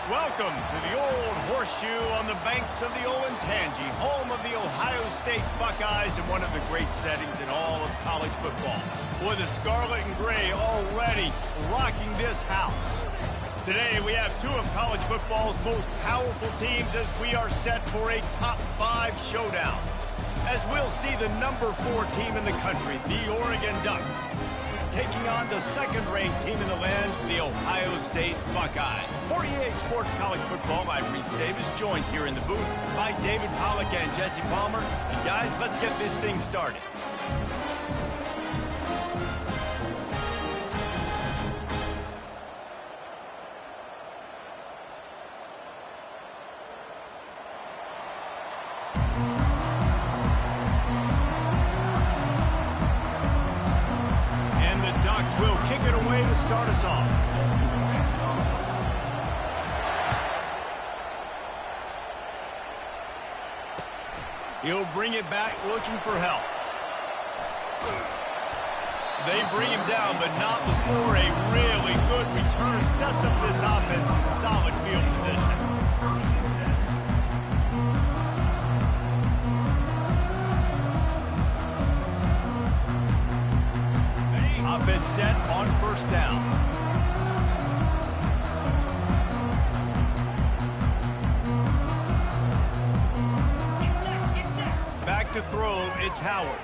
Welcome to the Old Horseshoe on the banks of the Olentangy, home of the Ohio State Buckeyes and one of the great settings in all of college football. Boy, the scarlet and gray already rocking this house. Today, we have two of college football's most powerful teams as we are set for a top 5 showdown. As we'll see the number 4 team in the country, the Oregon Ducks, taking on the second-ranked team in the land, the Ohio State Buckeyes. For EA Sports College Football, I'm Reese Davis, joined here in the booth by David Pollack and Jesse Palmer. And guys, let's get this thing started. Will kick it away to start us off. He'll bring it back looking for help. They bring him down, but not before a really good return sets up this offense in solid field position. Offense set on first down. Back to throw, it's Howard.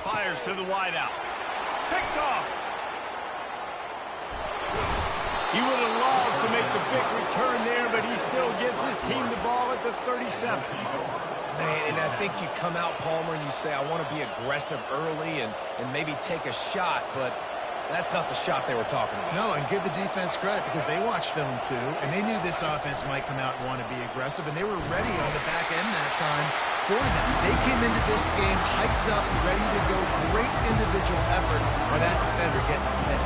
Fires to the wideout. Picked off. He would have loved to make the big return there, but he still gives his team the ball at the 37. Man, and I think you come out, Palmer, and you say, I want to be aggressive early and maybe take a shot, but that's not the shot they were talking about. No, and give the defense credit because they watched film too, and they knew this offense might come out and want to be aggressive, and they were ready on the back end that time for them. They came into this game hyped up, ready to go. Great individual effort by that defender getting the hit.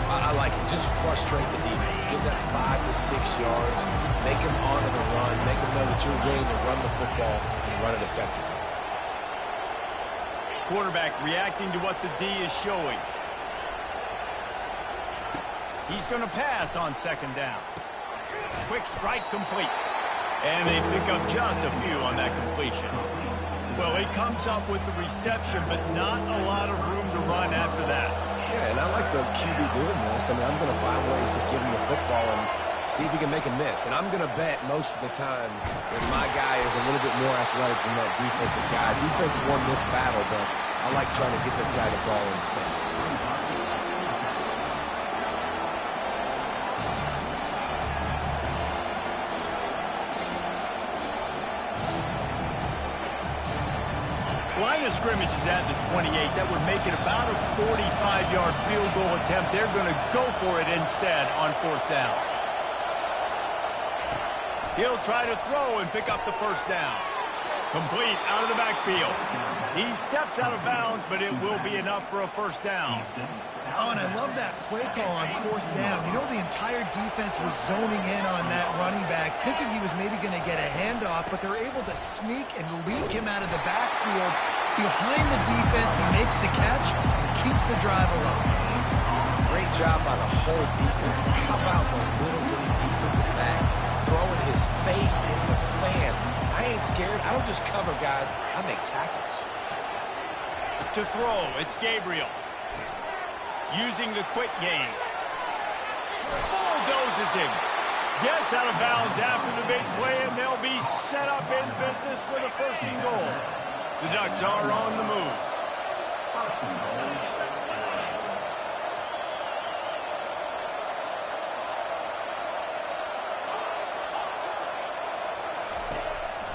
I like it. Just frustrate the defense. Give that 5 to 6 yards. Make them honor the run. Make them know that you're willing to run the football and run it effectively. Quarterback reacting to what the D is showing. He's going to pass on second down. Quick strike complete. And they pick up just a few on that completion. Well, he comes up with the reception, but not a lot of room to run after that. Yeah, and I like the QB doing this. I mean, I'm going to find ways to give him the football and see if he can make a miss. And I'm going to bet most of the time that my guy is a little bit more athletic than that defensive guy. Defense won this battle, but I like trying to get this guy the ball in space. Line of scrimmage is at the 28. That would make it about a 45-yard field goal attempt. They're going to go for it instead on fourth down. He'll try to throw and pick up the first down. Complete out of the backfield. He steps out of bounds, but it will be enough for a first down. Oh, and I love that play call on fourth down. You know, the entire defense was zoning in on that running back, thinking he was maybe going to get a handoff, but they're able to sneak and leak him out of the backfield. Behind the defense, he makes the catch and keeps the drive alive. Great job by the whole defense. How about the little bitty defensive back throwing his face in the fan? I ain't scared. I don't just cover guys. I make tackles. To throw, it's Gabriel. Using the quick game. Bulldozes him. Gets out of bounds after the big play, and they'll be set up in business with a first and goal. The Ducks are on the move.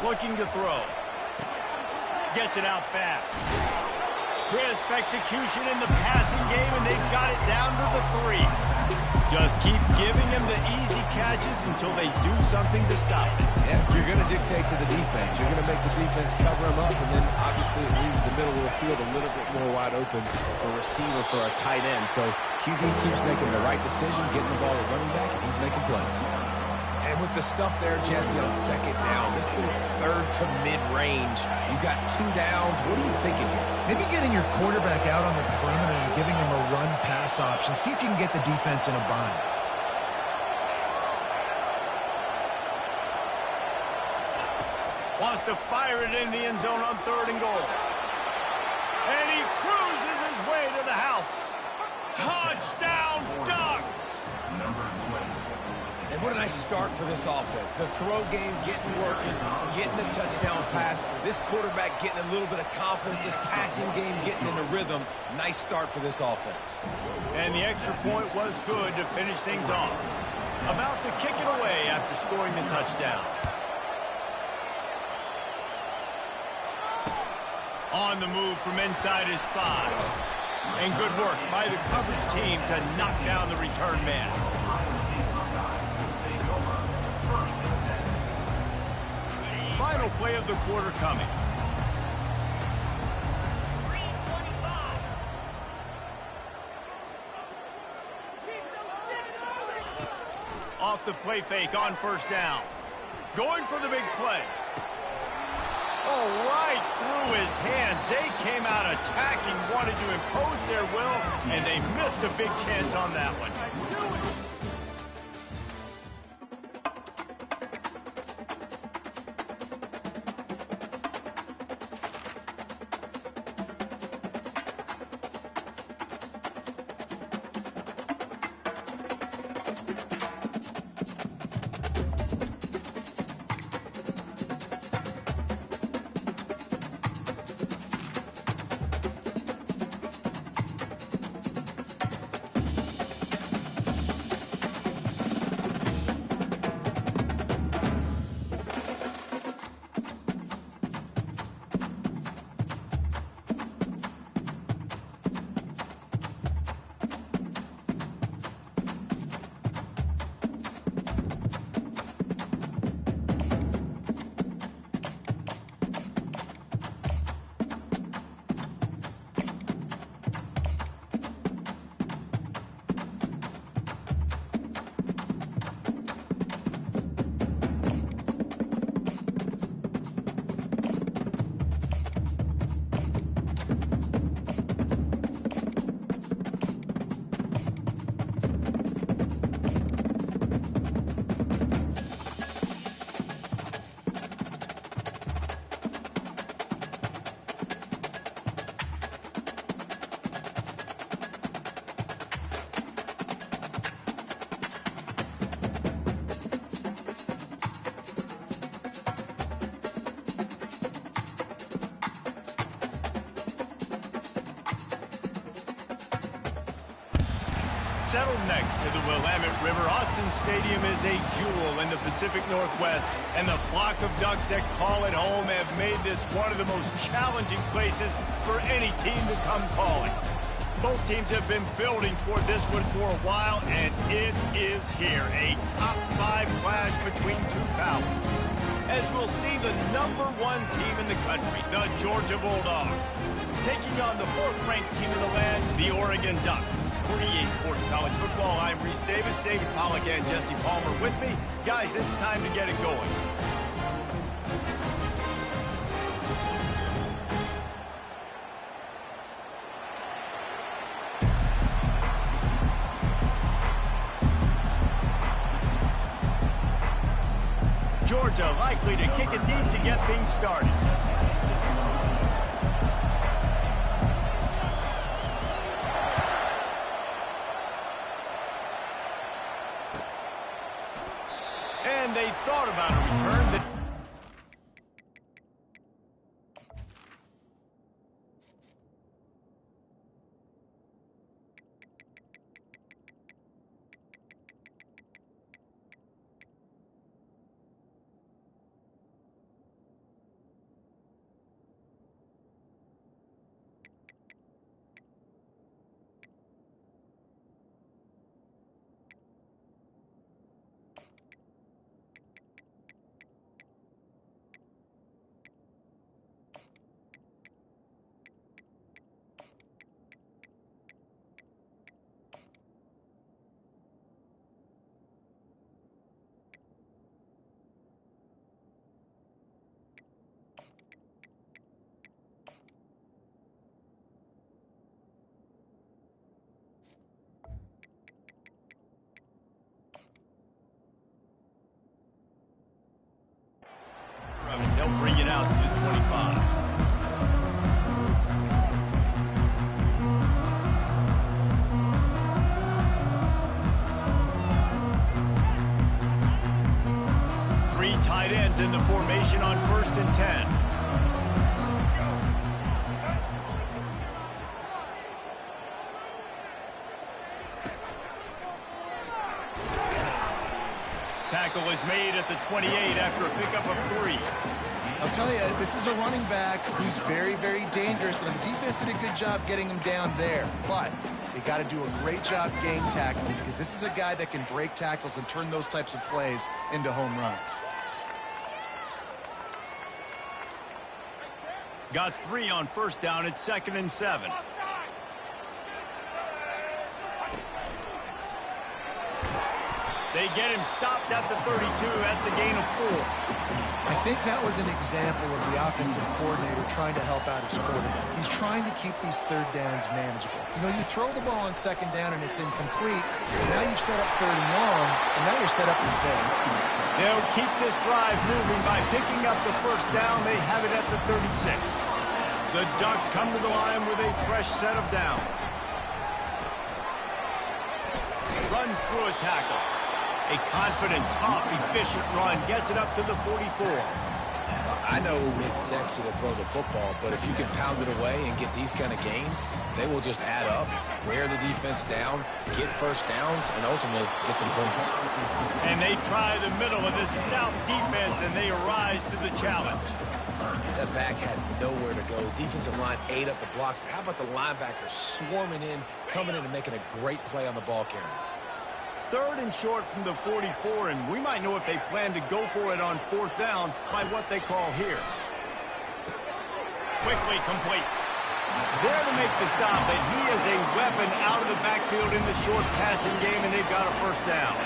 Looking to throw. Gets it out fast. Crisp execution in the passing game, and they've got it down to the 3. Just keep giving him the easy catches until they do something to stop it. Yeah, you're going to dictate to the defense. You're going to make the defense cover him up, and then obviously it leaves the middle of the field a little bit more wide open for receiver for a tight end. So QB keeps making the right decision, getting the ball to running back, and he's making plays. And with the stuff there, Jesse, on second down, this little third to mid-range, you got 2 downs. What are you thinking here? Maybe getting your quarterback out on the perimeter and giving him a run-pass option. See if you can get the defense in a bind. Wants to fire it in the end zone on 3rd and goal. And he cruises his way to the house. Touchdown, Ducks! And what a nice start for this offense. The throw game getting working, getting the touchdown pass. This quarterback getting a little bit of confidence. This passing game getting in a rhythm. Nice start for this offense. And the extra point was good to finish things off. About to kick it away after scoring the touchdown. On the move from inside his 5. And good work by the coverage team to knock down the return man. Final play of the quarter coming. Off the play fake on 1st down. Going for the big play. Oh, right through his hand. They came out attacking, wanted to impose their will, and they missed a big chance on that one. Settled next to the Willamette River, Autzen Stadium is a jewel in the Pacific Northwest, and the flock of Ducks that call it home have made this one of the most challenging places for any team to come calling. Both teams have been building toward this one for a while, and it is here, a top 5 clash between two powers. As we'll see the #1 team in the country, the Georgia Bulldogs, taking on the 4th-ranked team in the land, the Oregon Ducks. For EA Sports College Football, I'm Reese Davis, David Pollack, and Jesse Palmer with me. Guys, it's time to get it going. Georgia likely to kick it deep to get things started. And they thought about a return that... tight ends in the formation on 1st and 10. Tackle is made at the 28 after a pickup of 3. I'll tell you, this is a running back who's very, very dangerous, and the defense did a good job getting him down there. But they got to do a great job game tackling, because this is a guy that can break tackles and turn those types of plays into home runs. Got 3 on 1st down at 2nd and 7. They get him stopped at the 32. That's a gain of 4. I think that was an example of the offensive coordinator trying to help out his quarterback. He's trying to keep these 3rd downs manageable. You know, you throw the ball on 2nd down and it's incomplete. Now you've set up 3rd and long, and now you're set up to fail. They'll keep this drive moving by picking up the 1st down. They have it at the 36. The Ducks come to the line with a fresh set of downs. Runs through a tackle. A confident, tough, efficient run gets it up to the 44. I know it's sexy to throw the football, but if you can pound it away and get these kind of gains, they will just add up, wear the defense down, get 1st downs, and ultimately get some points. And they try the middle of this stout defense, and they rise to the challenge. That back had nowhere to go. Defensive line ate up the blocks, but how about the linebackers swarming in, coming in and making a great play on the ball carrier? 3rd and short from the 44, and we might know if they plan to go for it on 4th down by what they call here. Quickly complete. There to make the stop, but he is a weapon out of the backfield in the short passing game, and they've got a 1st down.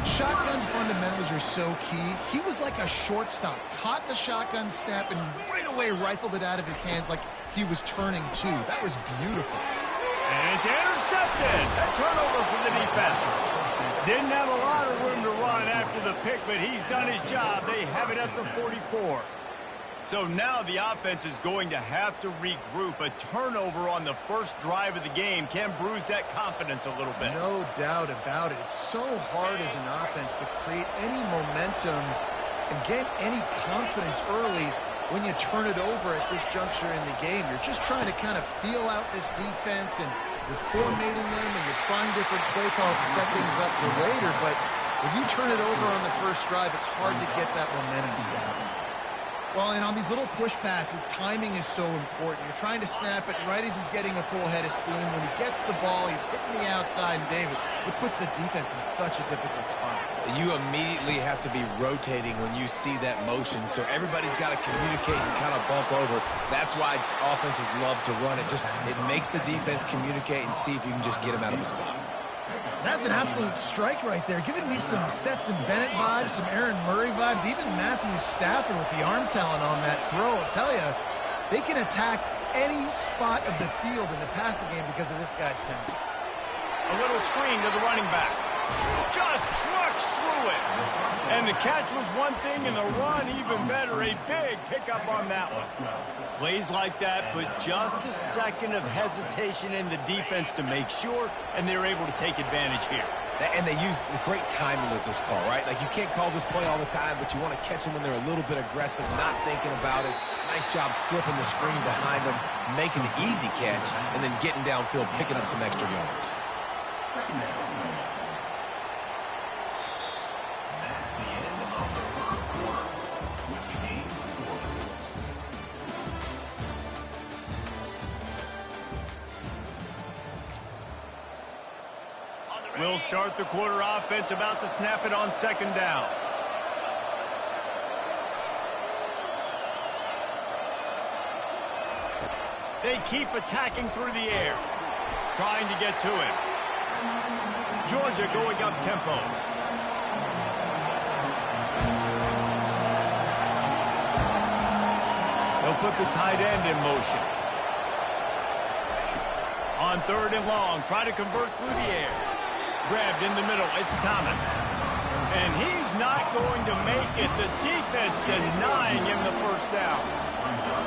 Shotgun fundamentals are so key. He was like a shortstop. Caught the shotgun snap and right away rifled it out of his hands like he was turning too. That was beautiful. And it's intercepted. A turnover from the defense. Didn't have a lot of room to run after the pick, but he's done his job. They have it at the 44. So now the offense is going to have to regroup. A turnover on the 1st drive of the game can bruise that confidence a little bit. No doubt about it. It's so hard as an offense to create any momentum and get any confidence early when you turn it over at this juncture in the game. You're just trying to kind of feel out this defense, and you're formatting them, and you're trying different play calls to set things up for later. But when you turn it over on the 1st drive, it's hard to get that momentum started. Well, and on these little push passes, timing is so important. You're trying to snap it right as he's getting a full head of steam. When he gets the ball, he's hitting the outside, and David, it puts the defense in such a difficult spot. You immediately have to be rotating when you see that motion, so everybody's got to communicate and kind of bump over. That's why offenses love to run it. It makes the defense communicate and see if you can just get him out of a spot. That's an absolute strike right there, giving me some Stetson Bennett vibes, some Aaron Murray vibes, even Matthew Stafford with the arm talent on that throw. I'll tell you, they can attack any spot of the field in the passing game because of this guy's talent. A little screen to the running back. Just trucks through it. And the catch was one thing, and the run even better. A big pickup on that one. Plays like that put just a second of hesitation in the defense to make sure, and they're able to take advantage here. And they use the great timing with this call, right? Like, you can't call this play all the time, but you want to catch them when they're a little bit aggressive, not thinking about it. Nice job slipping the screen behind them, making the easy catch, and then getting downfield, picking up some extra yards. We'll start the quarter offense, about to snap it on 2nd down. They keep attacking through the air, trying to get to him. Georgia going up tempo. They'll put the tight end in motion. On 3rd and long, try to convert through the air. Grabbed in the middle, it's Thomas. And he's not going to make it. The defense denying him the 1st down.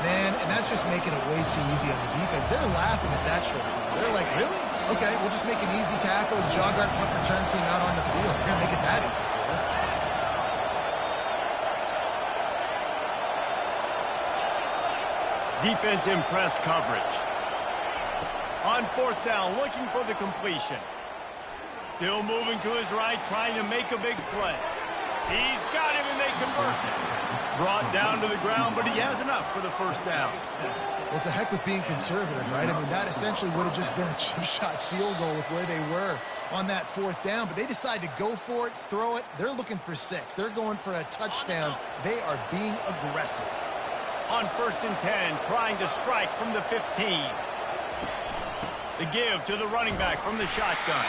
Man, and that's just making it way too easy on the defense. They're laughing at that short. They're like, really? Okay, we'll just make an easy tackle and jog our punt return team out on the field. We're going to make it that easy for us. Defense in press coverage. On fourth down, looking for the completion. Still moving to his right, trying to make a big play. He's got him, and they convert. Brought down to the ground, but he has enough for the first down. Well, it's a heck with being conservative, right? I mean, that essentially would have just been a chip shot field goal with where they were on that fourth down, but they decide to go for it, throw it. They're looking for 6. They're going for a touchdown. They are being aggressive. On 1st and 10, trying to strike from the 15. The give to the running back from the shotgun.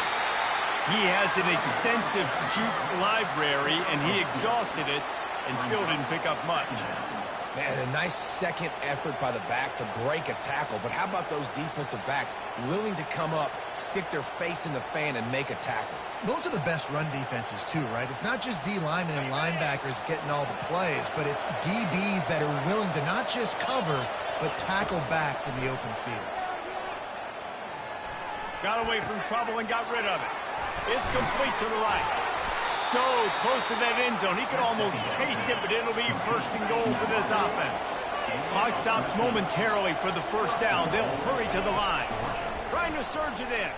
He has an extensive juke library, and he exhausted it and still didn't pick up much. Man, a nice second effort by the back to break a tackle. But how about those defensive backs willing to come up, stick their face in the fan, and make a tackle? Those are the best run defenses, too, right? It's not just D linemen and linebackers getting all the plays, but it's DBs that are willing to not just cover, but tackle backs in the open field. Got away from trouble and got rid of it. It's complete to the right. So close to that end zone, he could almost taste it, but it'll be 1st and goal for this offense. Clock stops momentarily for the first down. They'll hurry to the line. Trying to surge it in.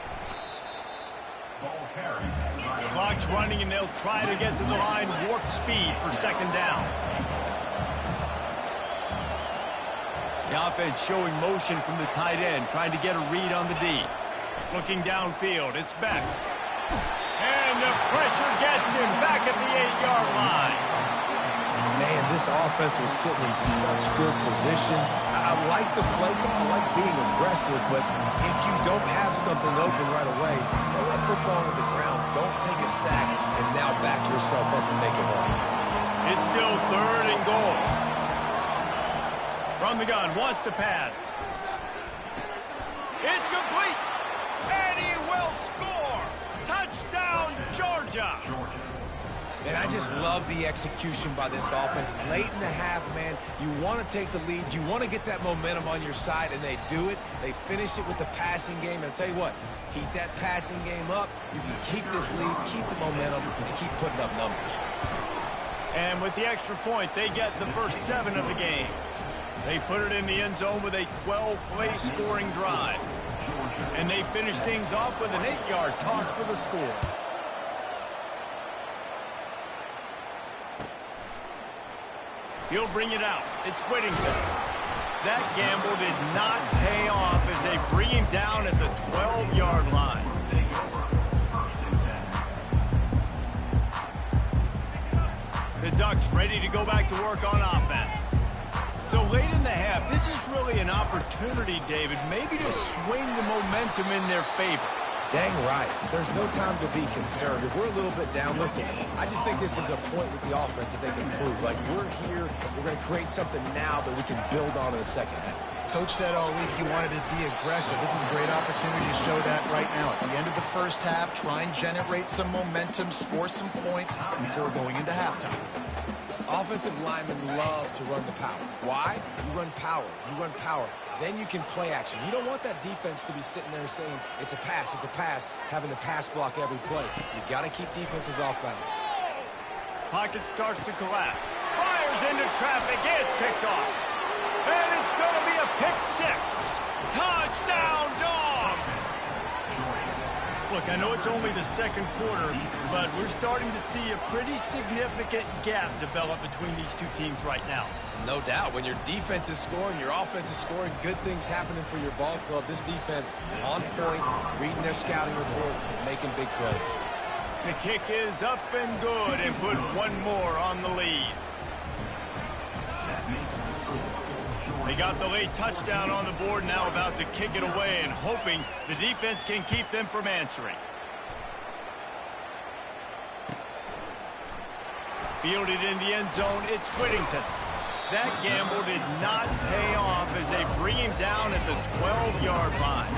The clock's running, and they'll try to get to the line warp speed for 2nd down. The offense showing motion from the tight end, trying to get a read on the D. Looking downfield, it's Beck. And the pressure gets him back at the 8-yard line. Man, this offense was sitting in such good position. I like the play call. I like being aggressive, but if you don't have something open right away, throw that football on the ground. Don't take a sack and now back yourself up and make it home. It's still 3rd and goal. From the gun, wants to pass. It's complete. And he will score. Touchdown, Georgia. And I just love the execution by this offense. Late in the half, man, you want to take the lead. You want to get that momentum on your side, and they do it. They finish it with the passing game. And I'll tell you what, keep that passing game up. You can keep this lead, keep the momentum, and keep putting up numbers. And with the extra point, they get the first 7 of the game. They put it in the end zone with a 12-play scoring drive. And they finish things off with an 8-yard toss for the score. He'll bring it out. It's Whittington. That gamble did not pay off as they bring him down at the 12-yard line. The Ducks ready to go back to work on offense. So late in the half, this is really an opportunity, David, maybe to swing the momentum in their favor. Dang right. There's no time to be concerned. If we're a little bit down, listen, I just think this is a point with the offense that they can prove. Like, we're here, we're going to create something now that we can build on in the second half. Coach said all week he wanted to be aggressive. This is a great opportunity to show that right now. At the end of the first half, try and generate some momentum, score some points before going into halftime. Offensive linemen love to run the power. Why? You run power. You run power. Then you can play action. You don't want that defense to be sitting there saying, it's a pass, having to pass block every play. You've got to keep defenses off balance. Pocket starts to collapse. Fires into traffic. It's picked off. And it's going to be a pick 6. Touchdown, Dogs! Look, I know it's only the second quarter, but we're starting to see a pretty significant gap develop between these two teams right now. No doubt. When your defense is scoring, your offense is scoring, good things happening for your ball club. This defense on point, reading their scouting report, making big plays. The kick is up and good, and put one more on the lead. They got the late touchdown on the board, now about to kick it away and hoping the defense can keep them from answering. Fielded in the end zone, it's Whittington. That gamble did not pay off as they bring him down at the 12-yard line.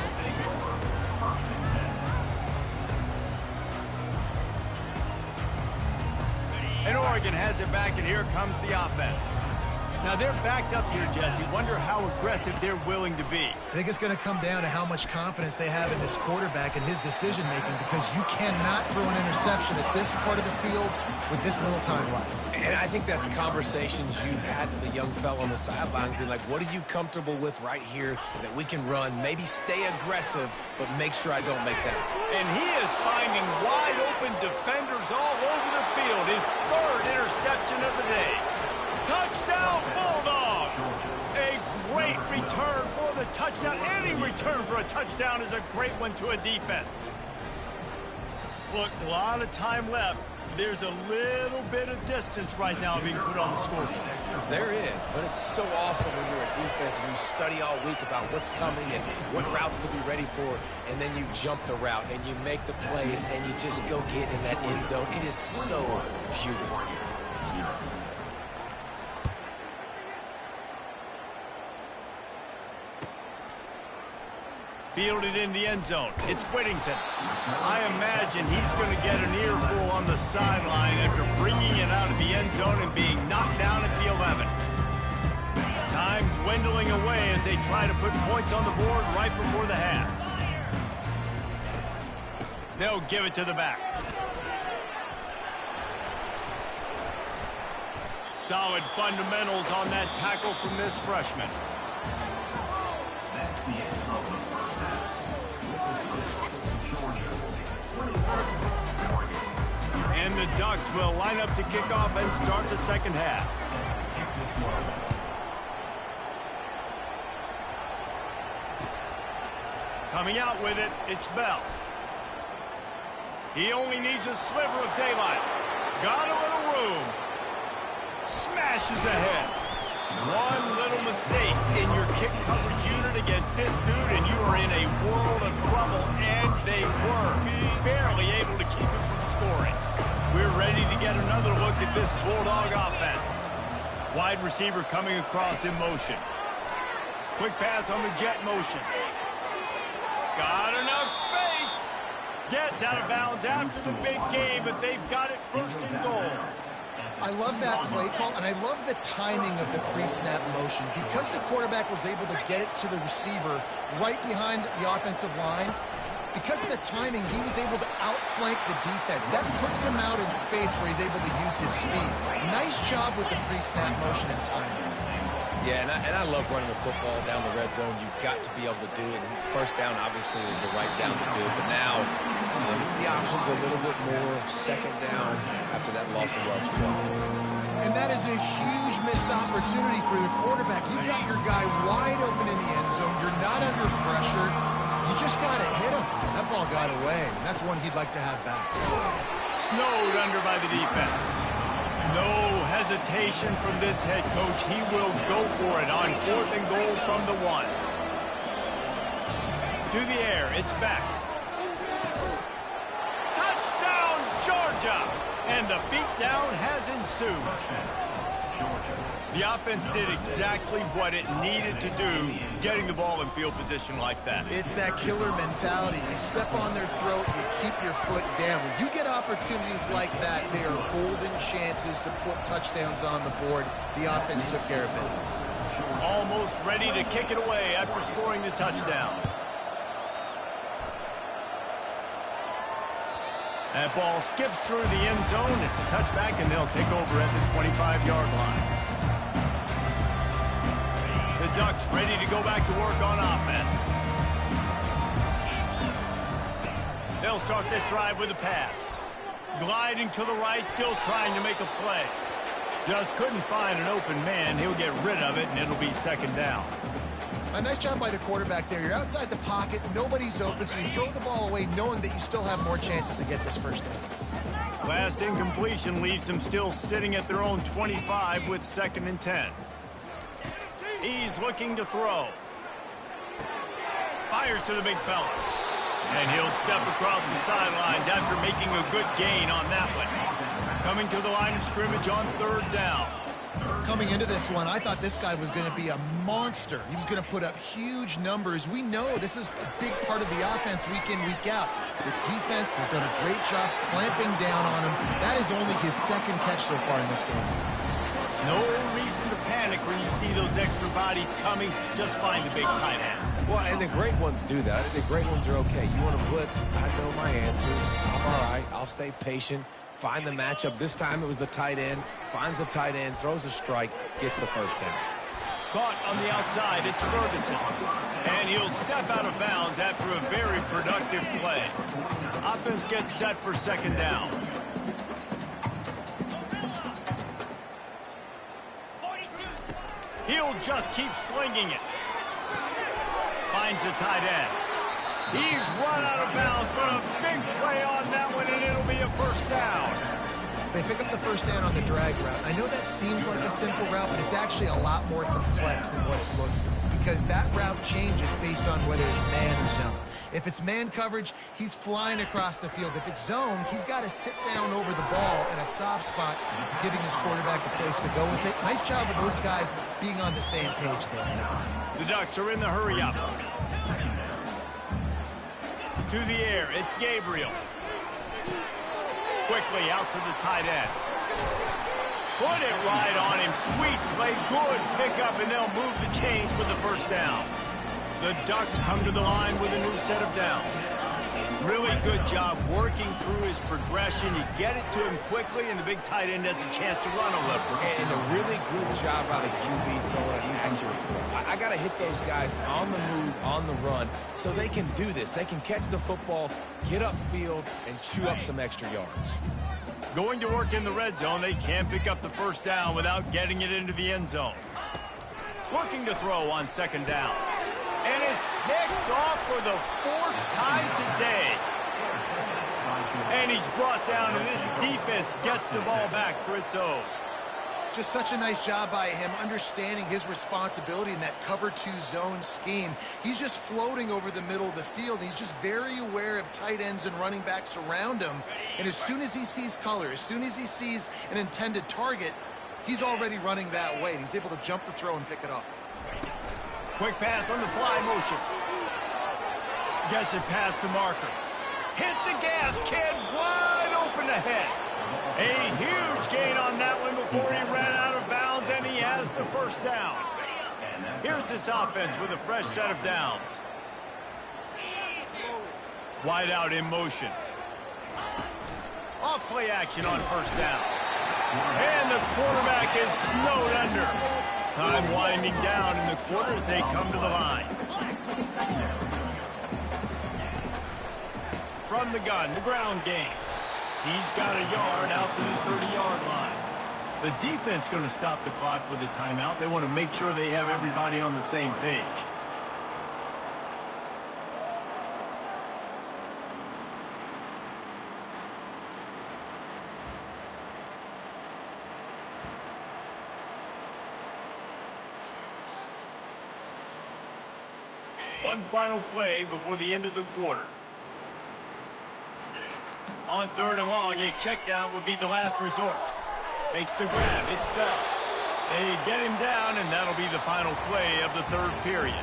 And Oregon has it back, and here comes the offense. Now they're backed up here, Jesse. Wonder how aggressive they're willing to be. I think it's going to come down to how much confidence they have in this quarterback and his decision-making, because you cannot throw an interception at this part of the field with this little time left. And I think that's conversations you've had with the young fellow on the sidelines, being like, what are you comfortable with right here that we can run? Maybe stay aggressive, but make sure I don't make that. And he is finding wide-open defenders all over the field. His third interception of the day. Touchdown, Bulldogs! A great return for the touchdown. Any return for a touchdown is a great one to a defense. Look, a lot of time left. There's a little bit of distance right now being put on the scoreboard. There is, but it's so awesome when you're a defense and you study all week about what's coming and what routes to be ready for, and then you jump the route and you make the plays and you just go get in that end zone. It is so beautiful. Fielded in the end zone. It's Whittington. I imagine he's going to get an earful on the sideline after bringing it out of the end zone and being knocked down at the 11. Time dwindling away as they try to put points on the board right before the half. They'll give it to the back. Solid fundamentals on that tackle from this freshman. And the Ducks will line up to kick off and start the second half. Coming out with it, it's Bell. He only needs a sliver of daylight. Got a little room. Smashes ahead. One little mistake in your kick coverage unit against this dude, and you are in a world of trouble, and they were barely able to keep him from scoring. We're ready to get another look at this Bulldog offense. Wide receiver coming across in motion. Quick pass on the jet motion. Got enough space. Gets out of bounds after the big game, but they've got it first and goal. I love that play call, and I love the timing of the pre-snap motion. Because the quarterback was able to get it to the receiver right behind the offensive line, because of the timing, he was able to outflank the defense. That puts him out in space where he's able to use his speed. Nice job with the pre-snap motion and timing. Yeah, and I love running the football down the red zone. You've got to be able to do it. And first down, obviously, is the right down to do it. But now, limits the options a little bit more. Second down after that loss of yards play. And that is a huge missed opportunity for the quarterback. You've got your guy wide open in the end zone. You're not under pressure. You just got to hit him. That ball got away. And that's one he'd like to have back. Snowed under by the defense. No hesitation from this head coach. He will go for it on 4th and goal from the 1. To the air, it's back. Touchdown, Georgia! And the beatdown has ensued. The offense did exactly what it needed to do, getting the ball in field position like that. It's that killer mentality. You step on their throat, you keep your foot down. When you get opportunities like that, they are golden chances to put touchdowns on the board. The offense took care of business. Almost ready to kick it away after scoring the touchdown. That ball skips through the end zone. It's a touchback, and they'll take over at the 25-yard line. The Ducks ready to go back to work on offense. They'll start this drive with a pass. Gliding to the right, still trying to make a play. Just couldn't find an open man. He'll get rid of it, and it'll be second down. A nice job by the quarterback there. You're outside the pocket, nobody's open, so you throw the ball away knowing that you still have more chances to get this first down. Last incompletion leaves them still sitting at their own 25 with 2nd and 10. He's looking to throw. Fires to the big fella. And he'll step across the sidelines after making a good gain on that one. Coming to the line of scrimmage on 3rd down. Coming into this one, I thought this guy was going to be a monster. He was going to put up huge numbers. We know this is a big part of the offense week in, week out. The defense has done a great job clamping down on him. That is only his 2nd catch so far in this game. No reason to panic when you see those extra bodies coming. Just find the big tight end. Well, and the great ones do that. The great ones are okay. You want to blitz? I know my answers. I'm all right. I'll stay patient. Find the matchup. This time it was the tight end. Finds the tight end, throws a strike, gets the first down. Caught on the outside, it's Ferguson. And he'll step out of bounds after a very productive play. Offense gets set for second down. He'll just keep slinging it. Finds the tight end. He's run out of bounds, but a big play on that one, and it'll be a first down. They pick up the first down on the drag route. I know that seems like a simple route, but it's actually a lot more complex than what it looks like, because that route changes based on whether it's man or zone. If it's man coverage, he's flying across the field. If it's zone, he's got to sit down over the ball in a soft spot, giving his quarterback a place to go with it. Nice job of those guys being on the same page there. The Ducks are in the hurry-up. To the air, it's Gabriel. Quickly out to the tight end. Put it right on him. Sweet play, good pickup, and they'll move the chains with the first down. The Ducks come to the line with a new set of downs. Really good job working through his progression. You get it to him quickly, and the big tight end has a chance to run a little. And a really good job by the QB throwing an accurate throw. I got to hit those guys on the move, on the run, so they can do this. They can catch the football, get upfield, and chew up some extra yards. Going to work in the red zone, they can't pick up the first down without getting it into the end zone. Looking to throw on second down. And it's picked off for the fourth time today. And he's brought down, and this defense gets the ball back for its own. Just such a nice job by him, understanding his responsibility in that cover 2 zone scheme. He's just floating over the middle of the field. He's just very aware of tight ends and running backs around him. And as soon as he sees color, as soon as he sees an intended target, he's already running that way. And he's able to jump the throw and pick it off. Quick pass on the fly motion. Gets it past the marker. Hit the gas, kid. Wide open ahead. A huge gain on that one before he ran out of bounds, and he has the first down. Here's this offense with a fresh set of downs. Wide out in motion. Off play action on first down. And the quarterback is snowed under. Time winding down in the quarter as they come to the line. From the gun, the ground game. He's got a yard out to the 30-yard line. The defense going to stop the clock with a timeout. They want to make sure they have everybody on the same page. One final play before the end of the quarter. On third and long, a check down would be the last resort. Makes the grab. It's Bell. They get him down, and that'll be the final play of the third period.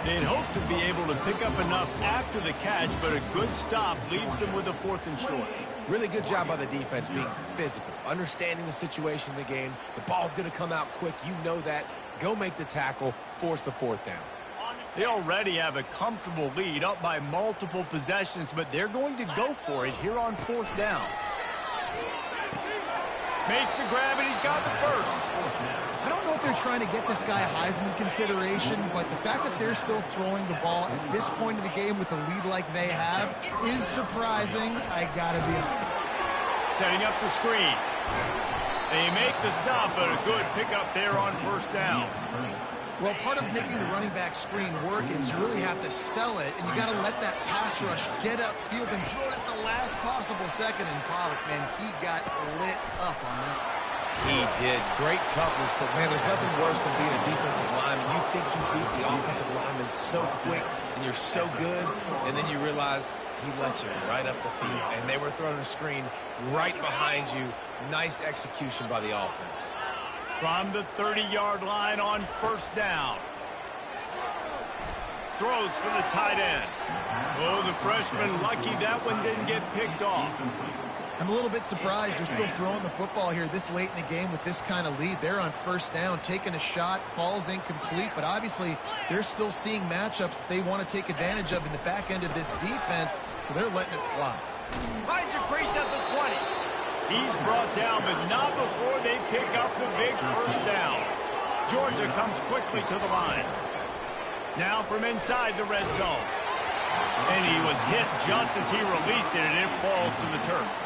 They'd hope to be able to pick up enough after the catch, but a good stop leaves them with a fourth and short. Really good job by the defense being physical, understanding the situation in the game. The ball's going to come out quick. You know that. Go make the tackle, force the fourth down. They already have a comfortable lead, up by multiple possessions, but they're going to go for it here on fourth down. Makes the grab, and he's got the first. I don't know if they're trying to get this guy Heisman consideration, but the fact that they're still throwing the ball at this point of the game with a lead like they have is surprising, I gotta be honest. Setting up the screen. They make the stop, but a good pickup there on first down. Well, part of making the running back screen work is you really have to sell it, and you got to let that pass rush get upfield and throw it at the last possible second. And Pollock, man, he got lit up on that. He did. Great toughness, but, man, there's nothing worse than being a defensive lineman. You think you beat the offensive lineman so quick, and you're so good, and then you realize he let you right up the field, and they were throwing a screen right behind you. Nice execution by the offense. From the 30-yard line on first down. Throws for the tight end. Oh, the freshman lucky that one didn't get picked off. I'm a little bit surprised they're still throwing the football here this late in the game with this kind of lead. They're on first down, taking a shot, falls incomplete, but obviously they're still seeing matchups that they want to take advantage of in the back end of this defense, so they're letting it fly. Finds a crease at the 20. He's brought down, but not before they pick up the big first down. Georgia comes quickly to the line. Now from inside the red zone. And he was hit just as he released it, and it falls to the turf.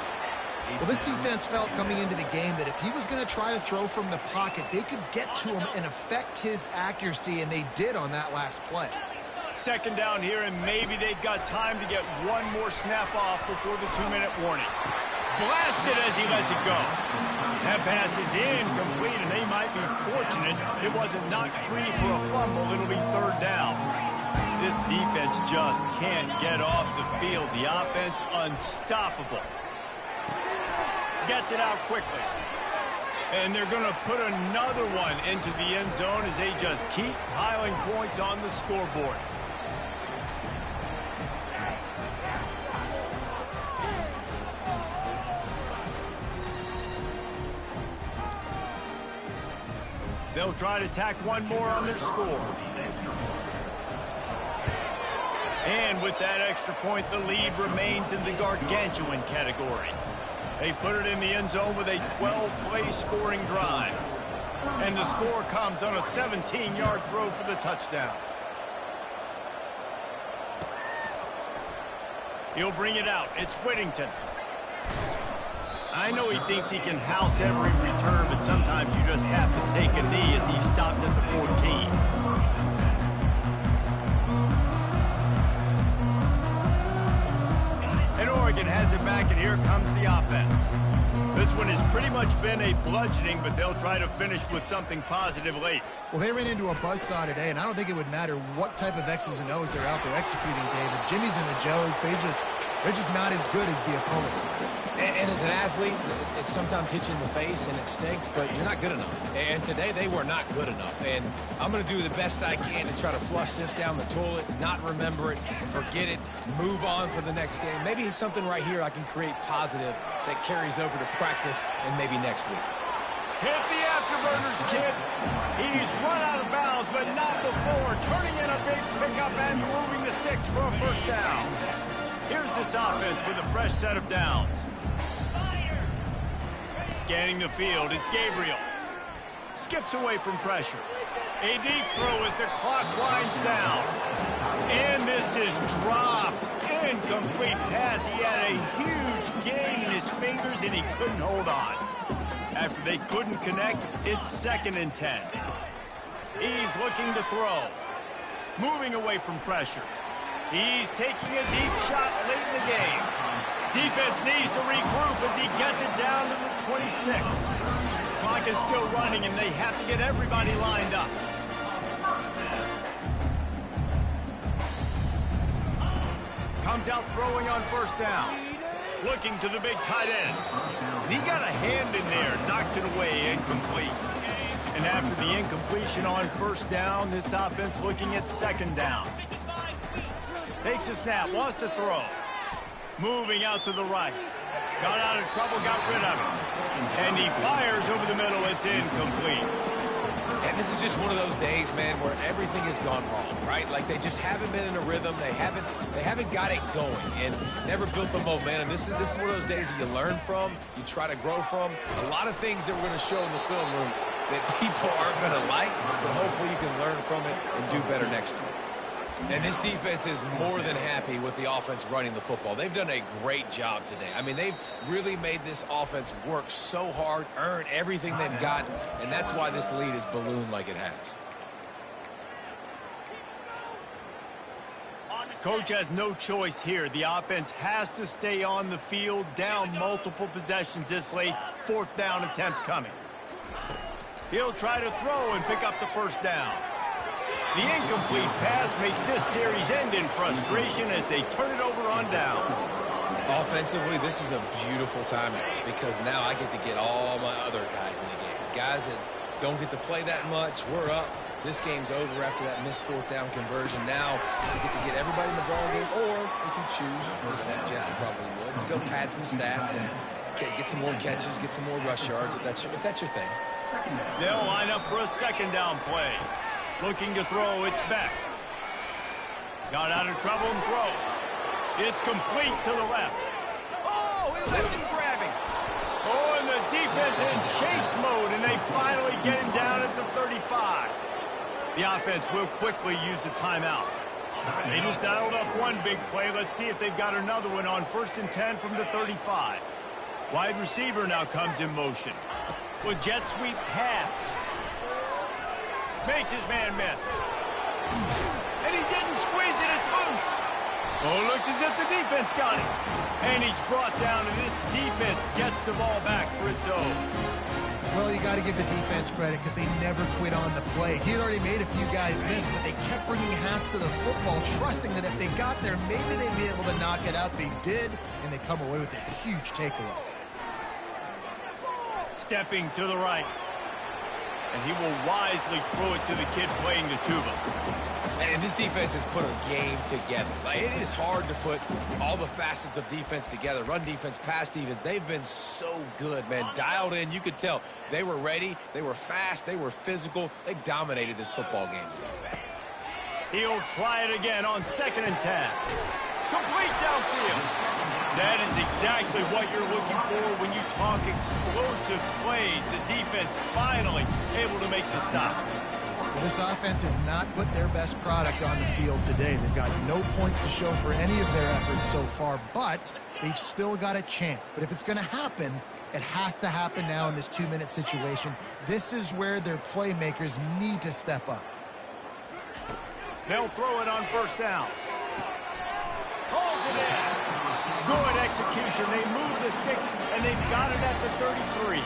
Well, this defense felt coming into the game that if he was going to try to throw from the pocket, they could get to him and affect his accuracy, and they did on that last play. Second down here, and maybe they've got time to get one more snap off before the 2-minute warning. Blasted as he lets it go. That pass is incomplete, and they might be fortunate it wasn't knocked free for a fumble. It'll be third down. This defense just can't get off the field. The offense unstoppable. Gets it out quickly. And they're going to put another one into the end zone as they just keep piling points on the scoreboard. They'll try to tack one more on their score. And with that extra point, the lead remains in the gargantuan category. They put it in the end zone with a 12-play scoring drive. And the score comes on a 17-yard throw for the touchdown. He'll bring it out. It's Whittington. I know he thinks he can house every return, but sometimes you just have to take a knee as he stopped at the 14. Oregon has it back, and here comes the offense. This one has pretty much been a bludgeoning, but they'll try to finish with something positive late. Well, they ran into a buzzsaw today, and I don't think it would matter what type of X's and O's they're out there executing, David. Jimmy's and the Joes, they're just not as good as the opponent. And as an athlete, it sometimes hits you in the face and it stinks, but you're not good enough. And today they were not good enough. And I'm going to do the best I can to try to flush this down the toilet, not remember it, forget it, move on for the next game. Maybe it's something right here I can create positive that carries over to practice and maybe next week. Hit the afterburners, kid. He's run out of bounds, but not before. Turning in a big pickup and moving the sticks for a first down. Here's this offense with a fresh set of downs. Scanning the field, it's Gabriel. Skips away from pressure. A deep throw as the clock winds down. And this is dropped. Incomplete pass. He had a huge gain in his fingers, and he couldn't hold on. After they couldn't connect, it's 2nd and 10. He's looking to throw. Moving away from pressure. He's taking a deep shot late in the game. Defense needs to regroup as he gets it down to the 26. Clock is still running, and they have to get everybody lined up. Comes out throwing on first down. Looking to the big tight end. And he got a hand in there, knocks it away, incomplete. And after the incompletion on first down, this offense looking at 2nd down. Takes a snap, wants to throw. Moving out to the right. Got out of trouble, got rid of it. And he fires over the middle, it's incomplete. And this is just one of those days, man, where everything has gone wrong, right? Like they just haven't been in a rhythm. They haven't got it going and never built the momentum. This is one of those days that you learn from, you try to grow from. A lot of things that we're going to show in the film room that people aren't going to like, but hopefully you can learn from it and do better next time. And this defense is more than happy with the offense running the football. They've done a great job today. I mean, they've really made this offense work so hard, earn everything they've got, and that's why this lead is ballooned like it has. Coach has no choice here. The offense has to stay on the field, down multiple possessions this late. 4th down attempt coming. He'll try to throw and pick up the first down. The incomplete pass makes this series end in frustration as they turn it over on downs. Offensively, this is a beautiful time because now I get to get all my other guys in the game. Guys that don't get to play that much, we're up. This game's over after that missed 4th down conversion. Now you get to get everybody in the ball game, or if you choose, that Jesse probably would, to go pad some stats and Get some more catches, get some more rush yards if that's your thing. They'll line up for a second down play. Looking to throw, it's Beck. Got out of trouble and throws. It's complete to the left. Oh, he left him grabbing. Oh, and the defense in chase mode, and they finally get him down at the 35. The offense will quickly use a timeout. They just dialed up one big play. Let's see if they've got another one on 1st and 10 from the 35. Wide receiver now comes in motion. With jet sweep pass. Makes his man miss. And he didn't squeeze it. It's loose. Oh, looks as if the defense got it. And he's brought down, and this defense gets the ball back for its own. Well, you got to give the defense credit because they never quit on the play. He had already made a few guys miss, but they kept bringing hands to the football, trusting that if they got there, maybe they'd be able to knock it out. They did, and they come away with a huge takeaway. Stepping to the right. And he will wisely throw it to the kid playing the tuba. And this defense has put a game together. It is hard to put all the facets of defense together. Run defense, pass defense. They've been so good, man. Dialed in. You could tell they were ready. They were fast. They were physical. They dominated this football game. He'll try it again on 2nd and 10. Complete downfield. That is exactly what you're looking for when you talk explosive plays. The defense finally able to make the stop. Well, this offense has not put their best product on the field today. They've got no points to show for any of their efforts so far, but they've still got a chance. But if it's going to happen, it has to happen now in this 2-minute situation. This is where their playmakers need to step up. They'll throw it on 1st down. Calls it in. Good execution. They move the sticks, and they've got it at the 33.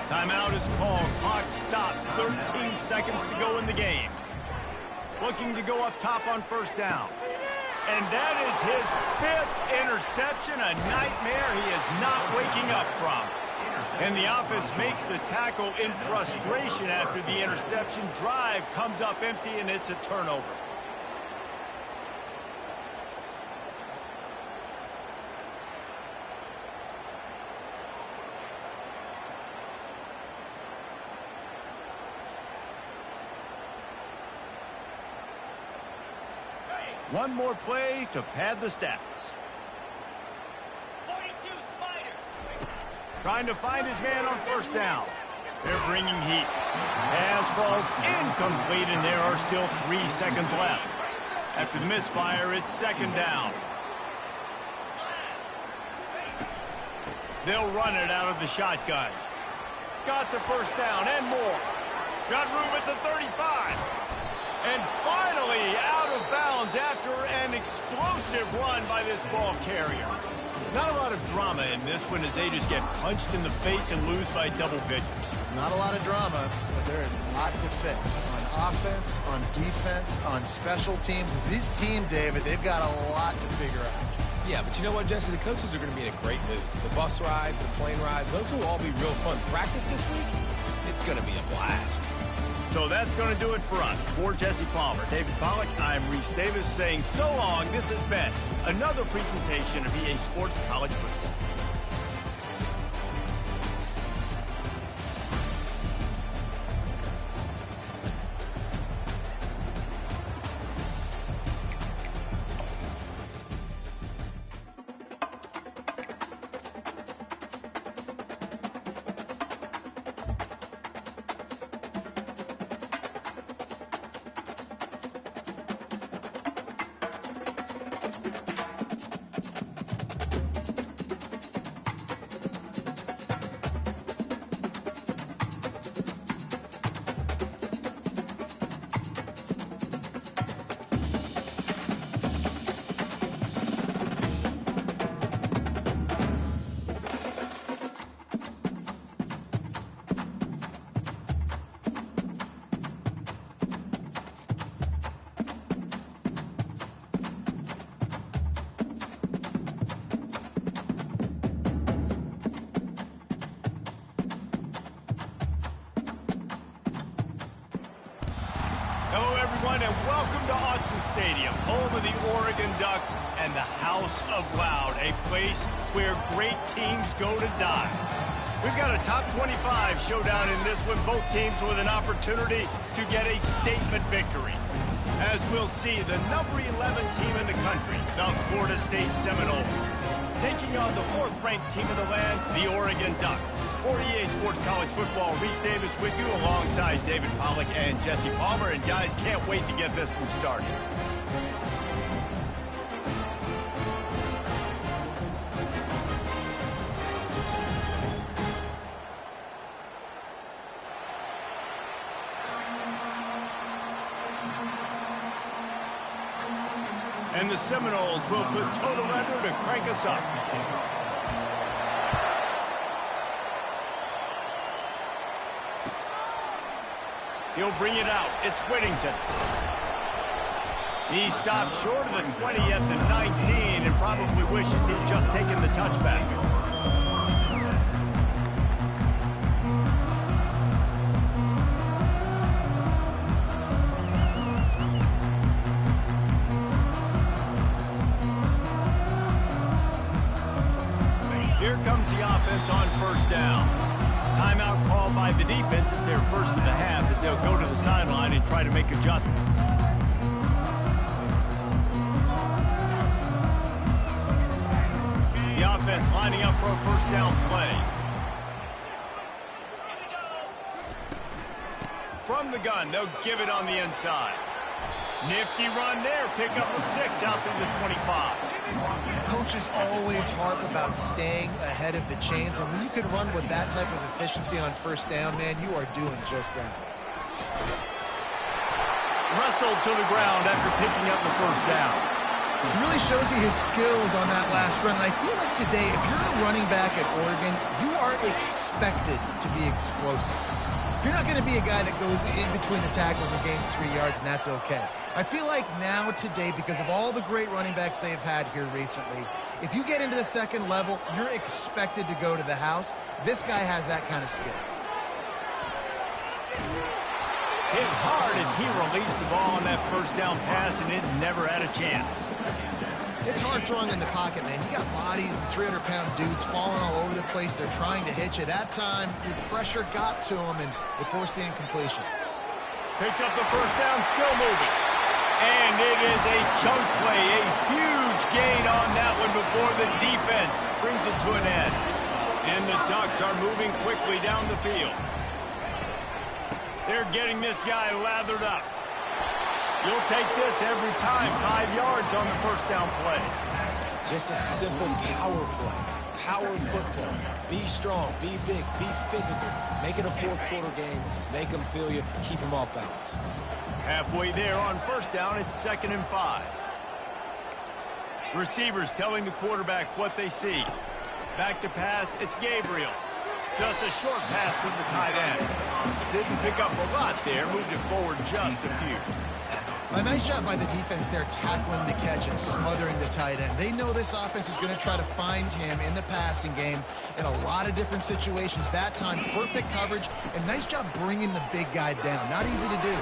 Timeout is called. Clock stops. 13 seconds to go in the game. Looking to go up top on 1st down. And that is his 5th interception, a nightmare he is not waking up from. And the offense makes the tackle in frustration after the interception. Drive comes up empty, and it's a turnover. One more play to pad the stats. 42 Spider. Trying to find his man on 1st down. They're bringing heat. Pass falls incomplete, and there are still 3 seconds left. After the misfire, it's 2nd down. They'll run it out of the shotgun. Got the 1st down and more. Got room at the 35. And finally out of bounds after an explosive run by this ball carrier. Not a lot of drama in this one as they just get punched in the face and lose by double figures. Not a lot of drama, but there is a lot to fix on offense, on defense, on special teams. This team, David, they've got a lot to figure out. Yeah, but you know what, Jesse? The coaches are going to be in a great mood. The bus ride, the plane ride, those will all be real fun. Practice this week, it's going to be a blast. So that's going to do it for us. For Jesse Palmer, David Pollack, I'm Reese Davis saying so long. This has been another presentation of EA Sports College Football. Hello, everyone, and welcome to Autzen Stadium, home of the Oregon Ducks and the House of Loud, a place where great teams go to die. We've got a top 25 showdown in this one, both teams with an opportunity to get a statement victory. As we'll see, the number 11 team in the country, the Florida State Seminoles, taking on the 4th-ranked team of the land, the Oregon Ducks. For EA Sports College Football, Reese Davis with you alongside David Pollack and Jesse Palmer. And guys, can't wait to get this one started. And the Seminoles will put total leather to crank us up. He'll bring it out. It's Whittington. He stopped short of the 20 at the 19 and probably wishes he'd just taken the touchback. Here comes the offense on first down. Timeout called by the defense. It's their first of the half as they'll go to the sideline and try to make adjustments. The offense lining up for a first down play. From the gun, they'll give it on the inside. Nifty run there. Pickup of 6 out to the 25. Coaches always harp about staying ahead of the chains, and when you can run with that type of efficiency on first down, man, you are doing just that. Wrestled to the ground after picking up the first down. He really shows you his skills on that last run. And I feel like today, if you're a running back at Oregon, you are expected to be explosive. You're not going to be a guy that goes in between the tackles and gains 3 yards, and that's okay. I feel like now today, because of all the great running backs they've had here recently, if you get into the second level, you're expected to go to the house. This guy has that kind of skill. Hit hard as he released the ball on that first down pass, and it never had a chance. It's hard throwing in the pocket, man. You got bodies and 300-pound dudes falling all over the place. They're trying to hit you. That time, the pressure got to him, and it forced the incompletion. Picks up the first down, still moving. And it is a chunk play, a huge gain on that one before the defense brings it to an end. And the Ducks are moving quickly down the field. They're getting this guy lathered up. You'll take this every time. 5 yards on the first down play. Just a simple power play. Power football. Be strong, be big, be physical. Make it a fourth-quarter game. Make them feel you. Keep them off balance. Halfway there on first down, it's 2nd and 5. Receivers telling the quarterback what they see. Back to pass, it's Gabriel. Just a short pass to the tight end. Didn't pick up a lot there, moved it forward just a few. A nice job by the defense there, tackling the catch and smothering the tight end. They know this offense is going to try to find him in the passing game in a lot of different situations. That time, perfect coverage, and nice job bringing the big guy down. Not easy to do.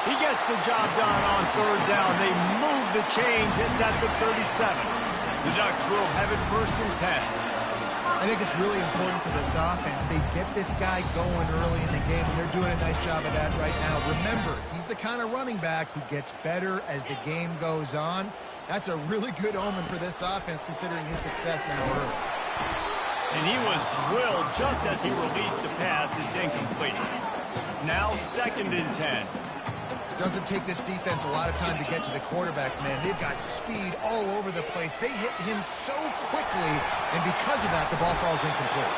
He gets the job done on third down. They move the chains. It's at the 37. The Ducks will have it 1st and 10. I think it's really important for this offense. They get this guy going early in the game, and they're doing a nice job of that right now. Remember, he's the kind of running back who gets better as the game goes on. That's a really good omen for this offense, considering his success now early. And he was drilled just as he released the pass. It's incomplete. Now 2nd and 10. Doesn't take this defense a lot of time to get to the quarterback, man. They've got speed all over the place. They hit him so quickly, and because of that, the ball falls incomplete.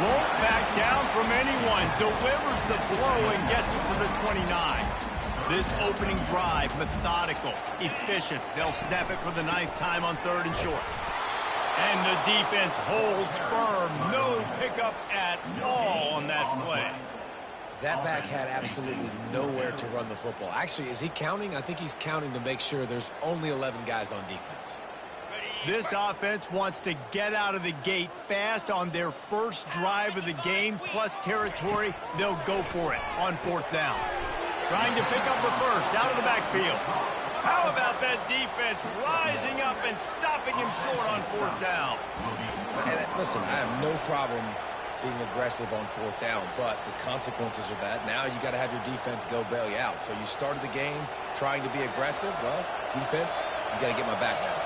Won't back down from anyone. Delivers the blow and gets it to the 29. This opening drive, methodical, efficient. They'll snap it for the 9th time on 3rd and short. And the defense holds firm. No pickup at all on that play. That back had absolutely nowhere to run the football. Actually, is he counting? I think he's counting to make sure there's only 11 guys on defense. This offense wants to get out of the gate fast on their first drive of the game, plus territory. They'll go for it on 4th down. Trying to pick up the first out of the backfield. How about that defense rising up and stopping him short on fourth down? And listen, I have no problem being aggressive on fourth down, but the consequences of that, now you got to have your defense go bail you out. So you started the game trying to be aggressive. Well, defense, you got to get my back now.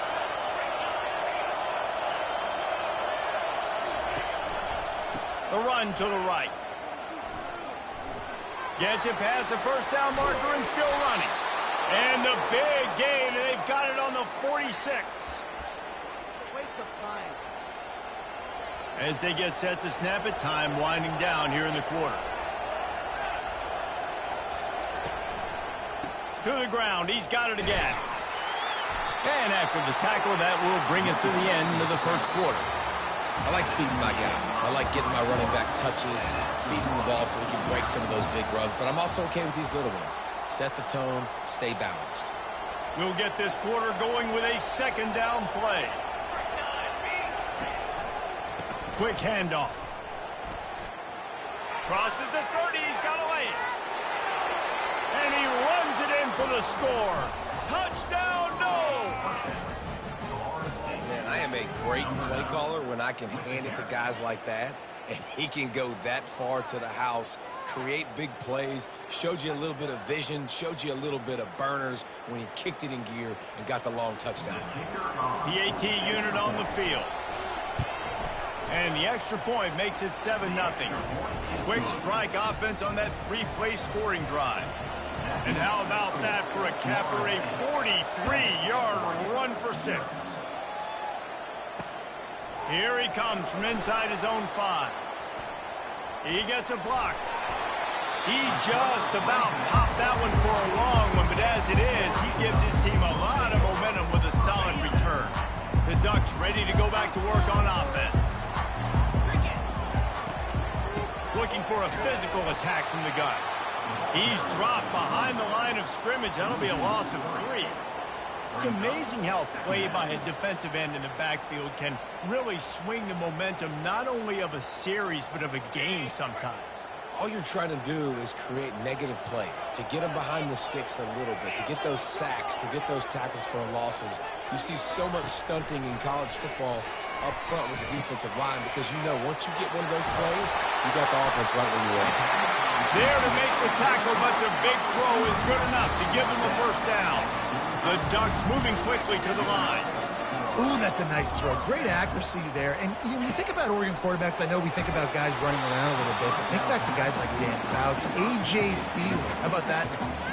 The run to the right. Gets it past the first down marker and still running. And the big gain, and they've got it on the 46. Waste of time. As they get set to snap it, time winding down here in the quarter. To the ground, he's got it again. And after the tackle, that will bring us to the end of the first quarter. I like feeding my guy. I like getting my running back touches, feeding the ball so he can break some of those big runs. But I'm also okay with these little ones. Set the tone, stay balanced. We'll get this quarter going with a second down play. Quick handoff. Crosses the 30, he's got to lay it. And he runs it in for the score. Touchdown, no! Man, I am a great play caller when I can hand it to guys like that, and he can go that far to the house, create big plays, showed you a little bit of vision, showed you a little bit of burners when he kicked it in gear and got the long touchdown. The AT unit on the field. And the extra point makes it 7-0. Quick strike offense on that three-play scoring drive. And how about that for a capper, a 43-yard run for 6. Here he comes from inside his own 5. He gets a block. He just about popped that one for a long one, but as it is, he gives his team a lot of momentum with a solid return. The Ducks ready to go back to work on offense. Looking for a physical attack from the gun. He's dropped behind the line of scrimmage. That'll be a loss of 3. It's amazing how play by a defensive end in the backfield can really swing the momentum not only of a series but of a game sometimes. All you're trying to do is create negative plays, to get them behind the sticks a little bit, to get those sacks, to get those tackles for losses. You see so much stunting in college football up front with the defensive line because you know once you get one of those plays, you got the offense right where you want. There to make the tackle, but the big throw is good enough to give them a first down. The Ducks moving quickly to the line. Ooh, that's a nice throw. Great accuracy there. And when you think about Oregon quarterbacks, I know we think about guys running around a little bit, but think back to guys like Dan Fouts, A.J. Feely. How about that?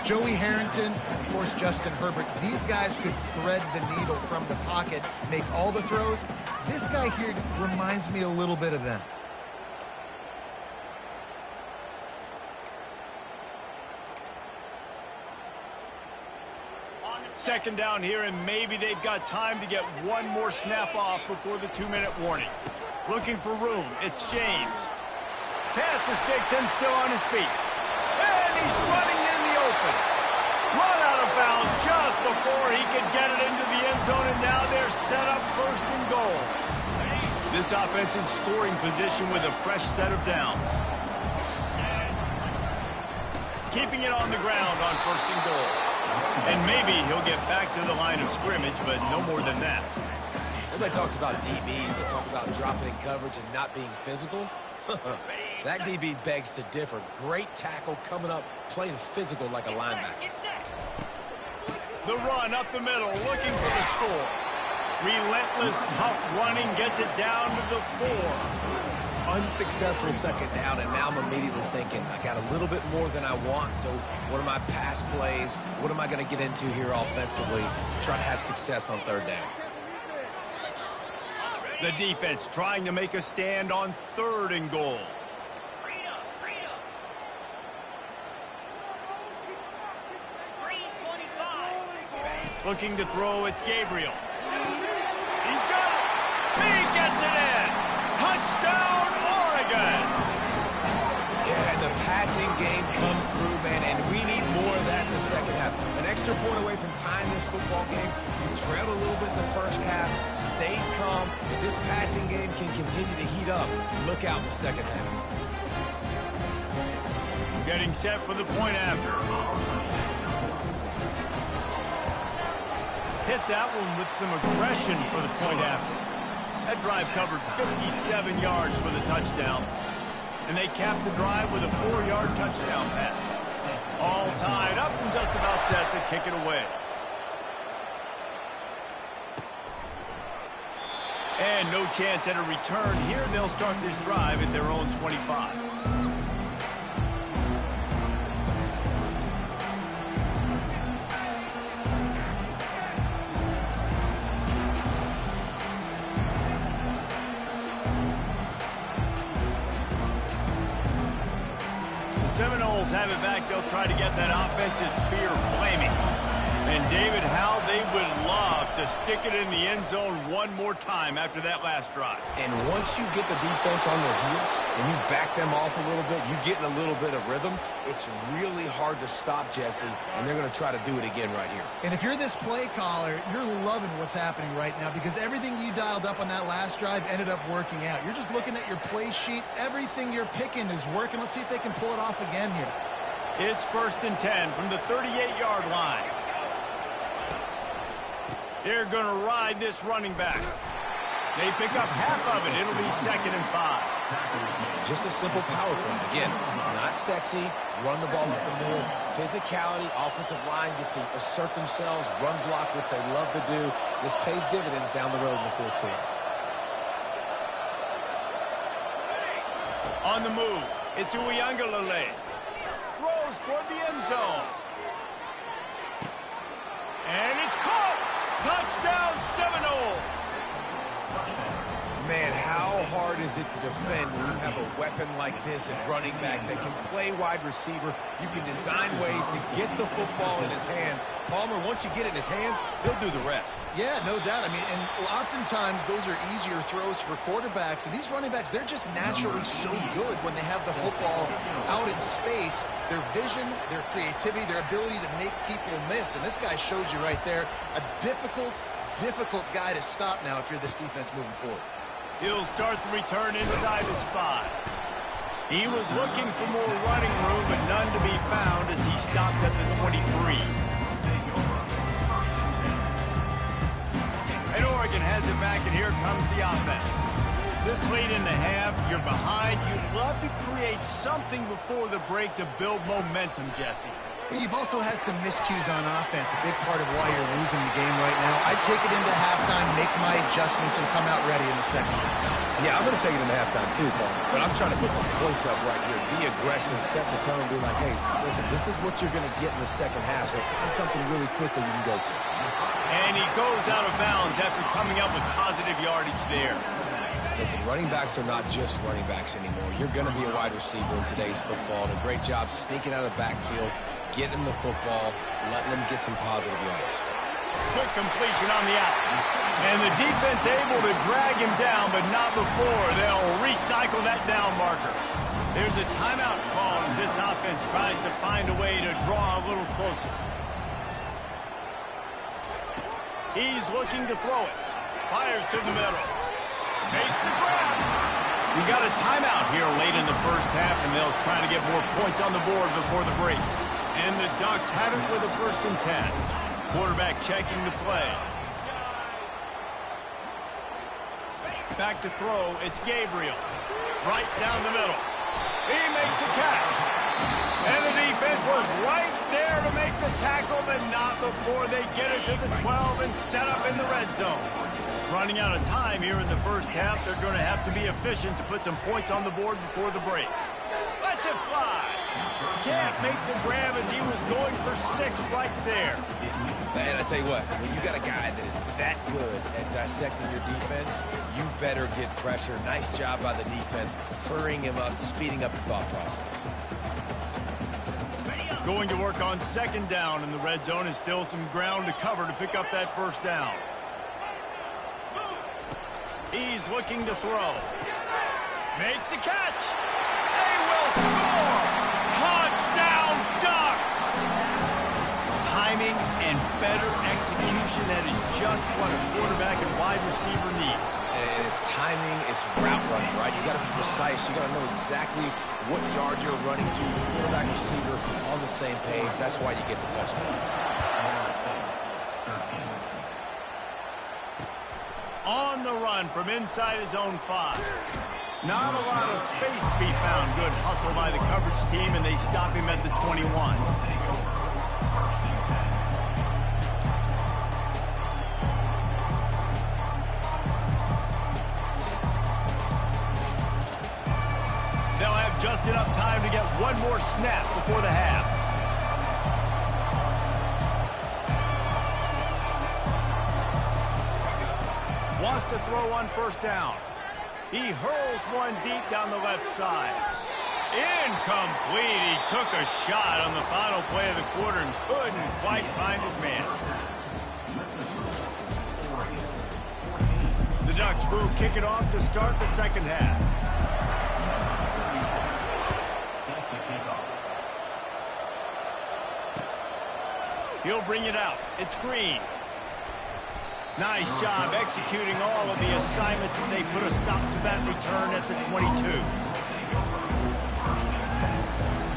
Joey Harrington, of course, Justin Herbert. These guys could thread the needle from the pocket, make all the throws. This guy here reminds me a little bit of them. Second down here, and maybe they've got time to get one more snap off before the 2-minute warning. Looking for room. It's James. Pass the sticks and still on his feet. And he's running in the open. Run out of bounds just before he could get it into the end zone, and now they're set up first and goal. This offense in scoring position with a fresh set of downs. Keeping it on the ground on first and goal. And maybe he'll get back to the line of scrimmage, but no more than that. Everybody talks about DBs. They talk about dropping in coverage and not being physical. That DB begs to differ. Great tackle coming up, playing physical like a linebacker. The run up the middle, looking for the score. Relentless, tough running, gets it down to the 4. Unsuccessful second down, and now I'm immediately thinking, I got a little bit more than I want, so what are my pass plays? What am I going to get into here offensively to try to have success on third down? The defense trying to make a stand on third and goal. Looking to throw, it's Gabriel. He's got it. He gets it in. Touchdown, Oregon. Yeah, and the passing game comes through, man, and we need more of that in the second half. An extra point away from tying this football game. We trailed a little bit in the first half, stayed calm. If this passing game can continue to heat up, look out in the second half. Getting set for the point after. hit that one with some aggression for the point after. That drive covered 57 yards for the touchdown. And they capped the drive with a 4-yard touchdown pass. All tied up and just about set to kick it away. And no chance at a return here. They'll start this drive at their own 25. Seminoles have it back. They'll try to get that offensive spear flaming. And David, how they would love to stick it in the end zone one more time after that last drive. And once you get the defense on their heels and you back them off a little bit, you get in a little bit of rhythm, it's really hard to stop, Jesse, and they're going to try to do it again right here. And if you're this play caller, you're loving what's happening right now because everything you dialed up on that last drive ended up working out. You're just looking at your play sheet. Everything you're picking is working. Let's see if they can pull it off again here. It's 1st and 10 from the 38-yard line. They're going to ride this running back. They pick up half of it. It'll be 2nd and 5. Just a simple power play. Again, not sexy, run the ball up the middle. Physicality, offensive line gets to assert themselves, run block, which they love to do. This pays dividends down the road in the 4th quarter. On the move, it's Uiagalelei. Throws toward the end zone. And it's caught! Touchdown, Seminoles! Man, how hard is it to defend when you have a weapon like this at running back that can play wide receiver? You can design ways to get the football in his hand. Palmer, once you get it in his hands, he'll do the rest. Yeah, no doubt. I mean, and oftentimes those are easier throws for quarterbacks. And these running backs, they're just naturally so good when they have the football out in space. Their vision, their creativity, their ability to make people miss. And this guy showed you right there a difficult guy to stop now if you're this defense moving forward. He'll start the return inside the spot. He was looking for more running room, but none to be found as he stopped at the 23. And Oregon has it back, and here comes the offense. This late in the half, you're behind. You'd love to create something before the break to build momentum, Jesse. You've also had some miscues on offense, a big part of why you're losing the game right now. I'd take it into halftime, make my adjustments, and come out ready in the second half. Yeah, I'm going to take it into halftime too, Paul. But I'm trying to put some points up right here. Be aggressive, set the tone, be like, hey, listen, this is what you're going to get in the second half, so find something really quickly you can go to. And he goes out of bounds after coming up with positive yardage there. Listen, running backs are not just running backs anymore. You're going to be a wide receiver in today's football. And a great job sneaking out of the backfield, getting the football, letting them get some positive yards. Quick completion on the out. And the defense able to drag him down, but not before they'll recycle that down marker. There's a timeout call as this offense tries to find a way to draw a little closer. He's looking to throw it. Fires to the middle. Makes the grab. We got a timeout here late in the first half, and they'll try to get more points on the board before the break. And the Ducks have it with a 1st and 10. Quarterback checking the play. Back to throw. It's Gabriel. Right down the middle. He makes the catch. And the defense was right there to make the tackle, but not before they get it to the 12 and set up in the red zone. Running out of time here in the first half. They're going to have to be efficient to put some points on the board before the break. Lets it fly. Can't make the grab as he was going for 6 right there. And I tell you what, when you got a guy that is that good at dissecting your defense, you better get pressure. Nice job by the defense, hurrying him up, speeding up the thought process. Going to work on 2nd down in the red zone, and still some ground to cover to pick up that 1st down. He's looking to throw. Makes the catch. They will score. Touchdown, Ducks. Timing and better execution, that is just what a quarterback and wide receiver need. And it's timing, it's route running, right? You got to be precise. You got to know exactly what yard you're running to. The quarterback receiver on the same page. That's why you get the touchdown. On the run from inside his own 5. Not a lot of space to be found. Good hustle by the coverage team, and they stop him at the 21. They'll have just enough time to get one more snap before the half. Wants to throw on first down. He hurls one deep down the left side. Incomplete. He took a shot on the final play of the quarter and couldn't quite find his man. The Ducks will kick it off to start the second half. He'll bring it out. It's Green. Nice job executing all of the assignments as they put a stop to that return at the 22.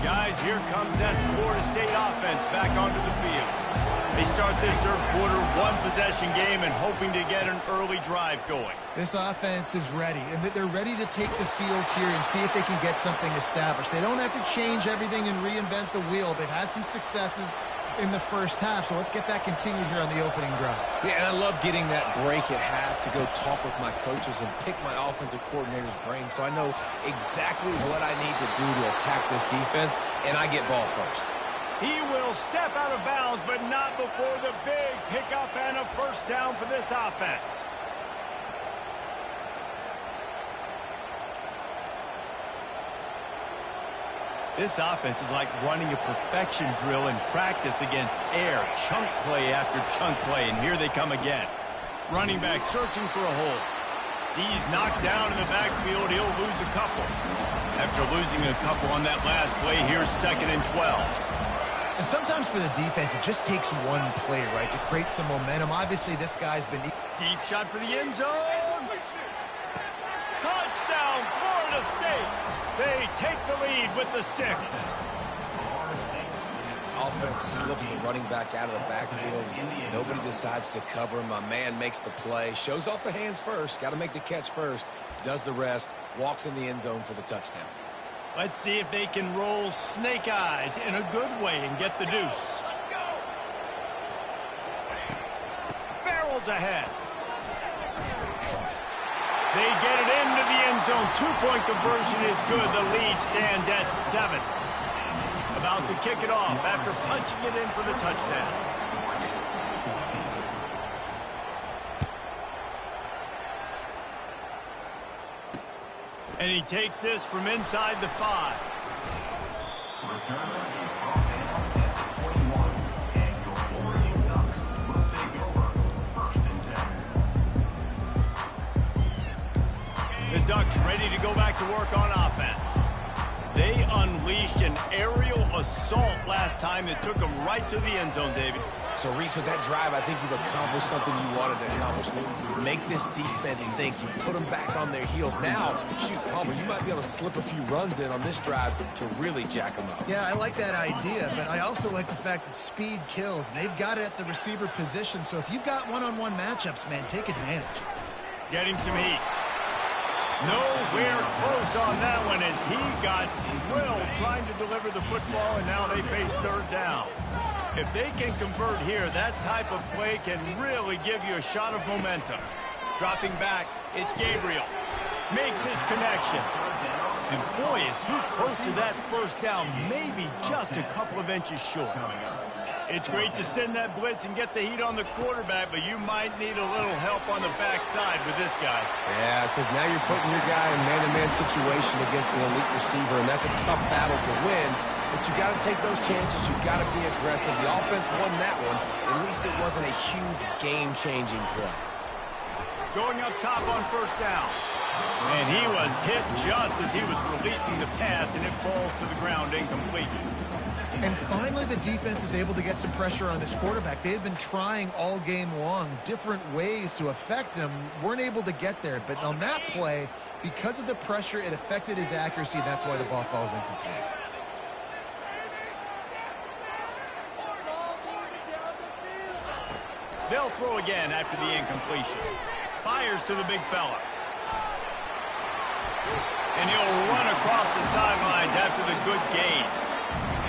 Guys, here comes that Florida State offense back onto the field. They start this third quarter one-possession game and hoping to get an early drive going. This offense is ready, and they're ready to take the field here and see if they can get something established. They don't have to change everything and reinvent the wheel. They've had some successes in the first half, so let's get that continued here on the opening drive. Yeah, and I love getting that break at half to go talk with my coaches and pick my offensive coordinator's brain so I know exactly what I need to do to attack this defense, and I get ball first. He will step out of bounds, but not before the big pickup and a first down for this offense. This offense is like running a perfection drill in practice against air, chunk play after chunk play, and here they come again. Running back searching for a hole. He's knocked down in the backfield. He'll lose a couple. After losing a couple on that last play, here's 2nd and 12. And sometimes for the defense, it just takes one play, right, to create some momentum. Obviously, this guy's been... Deep shot for the end zone. Touchdown, Florida State. They take the lead with the 6. Offense slips the running back out of the backfield. Nobody decides to cover him. My man makes the play. Shows off the hands first. Got to make the catch first. Does the rest. Walks in the end zone for the touchdown. Let's see if they can roll snake eyes in a good way and get the deuce. Barrels ahead. They get it into the end zone. 2-point conversion is good. The lead stands at 7. About to kick it off after punching it in for the touchdown. And he takes this from inside the 5. The Ducks ready to go back to work on offense. They unleashed an aerial assault last time that took them right to the end zone, David. So, Reese, with that drive, I think you've accomplished something you wanted to accomplish. Make this defense think. You put them back on their heels. Now, shoot, Palmer, you might be able to slip a few runs in on this drive to really jack them up. Yeah, I like that idea, but I also like the fact that speed kills. And they've got it at the receiver position, so if you've got one-on-one matchups, man, take advantage. Getting some heat. Nowhere close on that one as he got drilled trying to deliver the football, and now they face third down. If they can convert here, that type of play can really give you a shot of momentum. Dropping back, it's Gabriel. Makes his connection. And boy, is he close to that first down, maybe just a couple of inches short. It's great to send that blitz and get the heat on the quarterback, but you might need a little help on the backside with this guy. Yeah, because now you're putting your guy in man-to-man situation against an elite receiver, and that's a tough battle to win. But you got to take those chances. You got to be aggressive. The offense won that one. At least it wasn't a huge game-changing play. Going up top on first down. And he was hit just as he was releasing the pass, and it falls to the ground incomplete. And finally, the defense is able to get some pressure on this quarterback. They had been trying all game long different ways to affect him. Weren't able to get there. But on that play, because of the pressure, it affected his accuracy. That's why the ball falls incomplete. They'll throw again after the incompletion. Fires to the big fella. And he'll run across the sidelines after the good gain.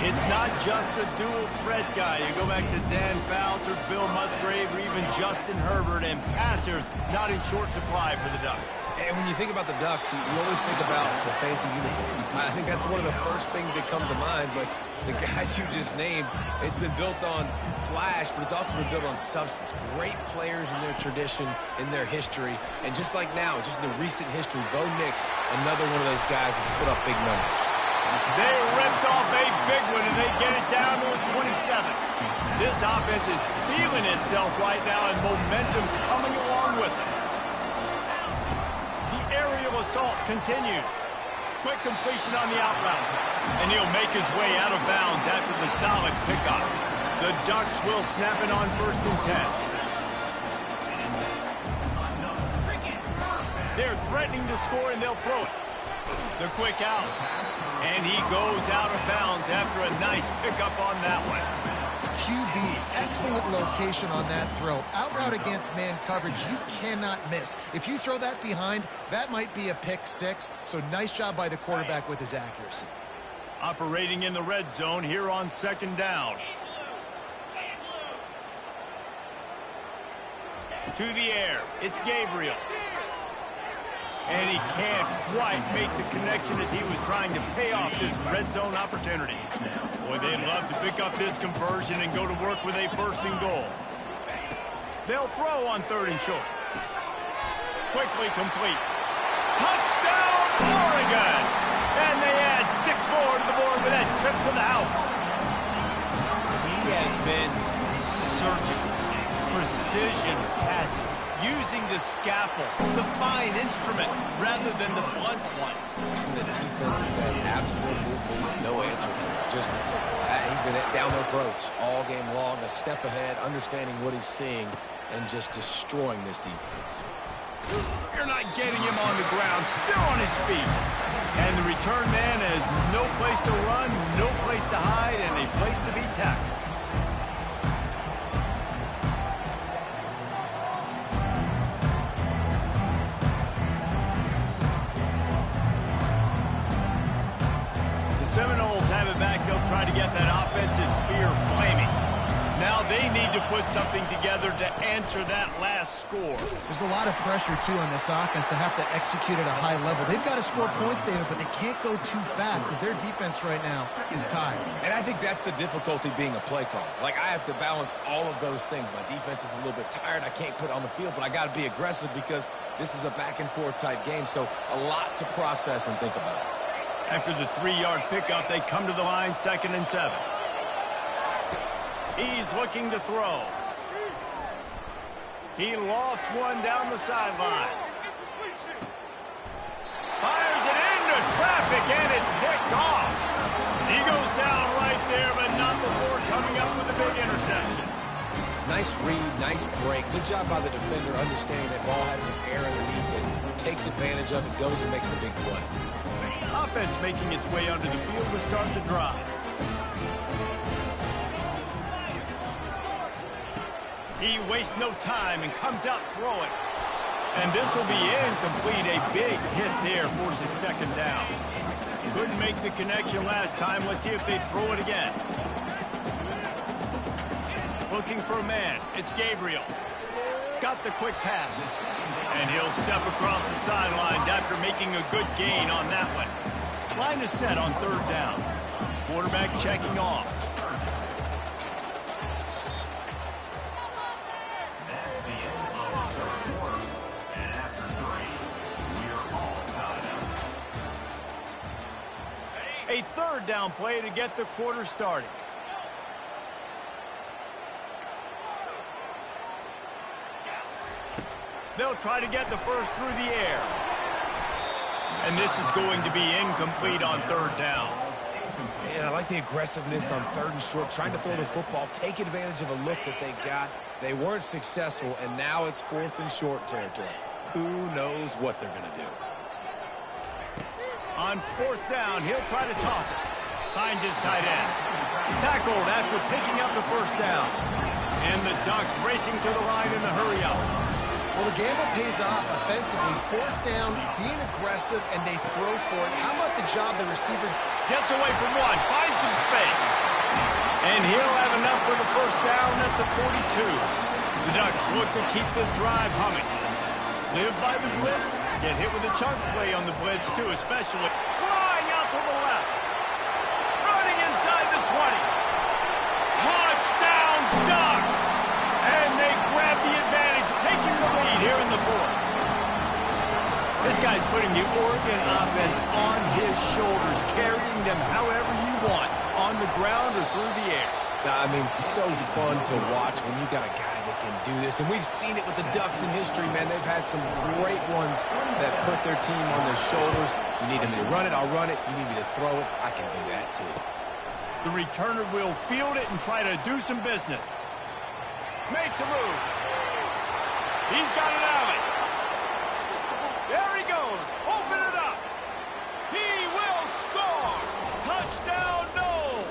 It's not just a dual threat guy. You go back to Dan Fouts or Bill Musgrave or even Justin Herbert, and passers not in short supply for the Ducks. And when you think about the Ducks, you always think about the fancy uniforms. I think that's one of the first things that come to mind, but the guys you just named, it's been built on flash, but it's also been built on substance. Great players in their tradition, in their history, and just like now, just in the recent history, Bo Nix, another one of those guys that put up big numbers. They ripped off a big one, and they get it down to a 27. This offense is feeling itself right now, and momentum's coming along with it. The aerial assault continues. Quick completion on the out route, and he'll make his way out of bounds after the solid pickup. The Ducks will snap it on 1st and 10. They're threatening to score, and they'll throw it. The quick out. And he goes out of bounds after a nice pickup on that one. QB, excellent location on that throw. Out route against man coverage, you cannot miss. If you throw that behind, that might be a pick 6. So nice job by the quarterback with his accuracy. Operating in the red zone here on 2nd down. To the air, it's Gabriel. And he can't quite make the connection as he was trying to pay off this red zone opportunity. Boy, they'd love to pick up this conversion and go to work with a 1st and goal. They'll throw on 3rd and short. Quickly complete. Touchdown, Oregon! And they add 6 more to the board with that trip to the house. He has been surgical. Precision passes. Using the scalpel, the fine instrument, rather than the blunt one. The defense has had absolutely no answer for it. Just, he's been down their throats all game long, a step ahead, understanding what he's seeing, and just destroying this defense. You're not getting him on the ground, still on his feet. And the return man has no place to run, no place to hide, and a place to be tackled. Seminoles have it back. They'll try to get that offensive spear flaming. Now they need to put something together to answer that last score. There's a lot of pressure, too, on this offense to have to execute at a high level. They've got to score points, David, but they can't go too fast because their defense right now is tired. And I think that's the difficulty being a play caller. Like, I have to balance all of those things. My defense is a little bit tired. I can't put it on the field, but I got to be aggressive because this is a back-and-forth type game, so a lot to process and think about. After the 3-yard pickup, they come to the line, 2nd and 7. He's looking to throw. He lost one down the sideline. Fires it into traffic, and it's picked off. He goes down right there, but not before coming up with a big interception. Nice read, nice break. Good job by the defender understanding that ball had some air underneath it. Takes advantage of it, goes and makes the big play. Offense making its way onto the field to start the drive. He wastes no time and comes out throwing. And this will be incomplete. A big hit there forces 2nd down. Couldn't make the connection last time. Let's see if they throw it again. Looking for a man. It's Gabriel. Got the quick pass. And he'll step across the sidelines after making a good gain on that one. Line is set on 3rd down. Quarterback checking off. A 3rd down play to get the quarter started. They'll try to get the first through the air. And this is going to be incomplete on 3rd down. And I like the aggressiveness on 3rd and short, trying to throw the football, take advantage of a look that they got. They weren't successful, and now it's 4th and short territory. Who knows what they're going to do? On 4th down, he'll try to toss it. Finds his tight end. Tackled after picking up the 1st down. And the Ducks racing to the line in the hurry-up. Well, the gamble pays off offensively. Fourth down, being aggressive, and they throw for it. How about the job the receiver gets away from one, finds some space. And he'll have enough for the first down at the 42. The Ducks look to keep this drive humming. Live by the blitz, get hit with a chunk play on the blitz too, especially. Flying out to the left. Running inside the 20. Touchdown Ducks! And they grab the advantage, taking the lead here in the fourth. This guy's putting the Oregon offense on his shoulders, carrying them however you want, on the ground or through the air. I mean, so fun to watch when you got a guy that can do this. And we've seen it with the Ducks in history, man. They've had some great ones that put their team on their shoulders. You need me to run it, I'll run it. You need me to throw it, I can do that too. The returner will field it and try to do some business. Makes a move. He's got an alley. There he goes. Open it up. He will score. Touchdown, no.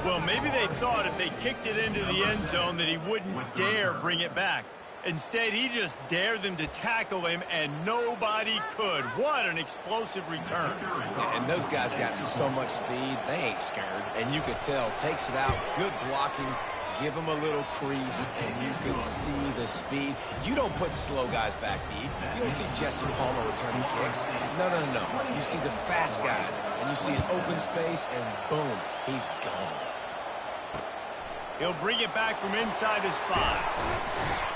Well, maybe they thought if they kicked it into the end zone that he wouldn't dare bring it back. Instead, he just dared them to tackle him, and nobody could. What an explosive return. Yeah, and those guys got so much speed, they ain't scared. And you could tell, takes it out, good blocking, give him a little crease, and you could see the speed. You don't put slow guys back deep. You don't see Jesse Palmer returning kicks. No. You see the fast guys, and you see an open space, and boom, he's gone. He'll bring it back from inside his 5.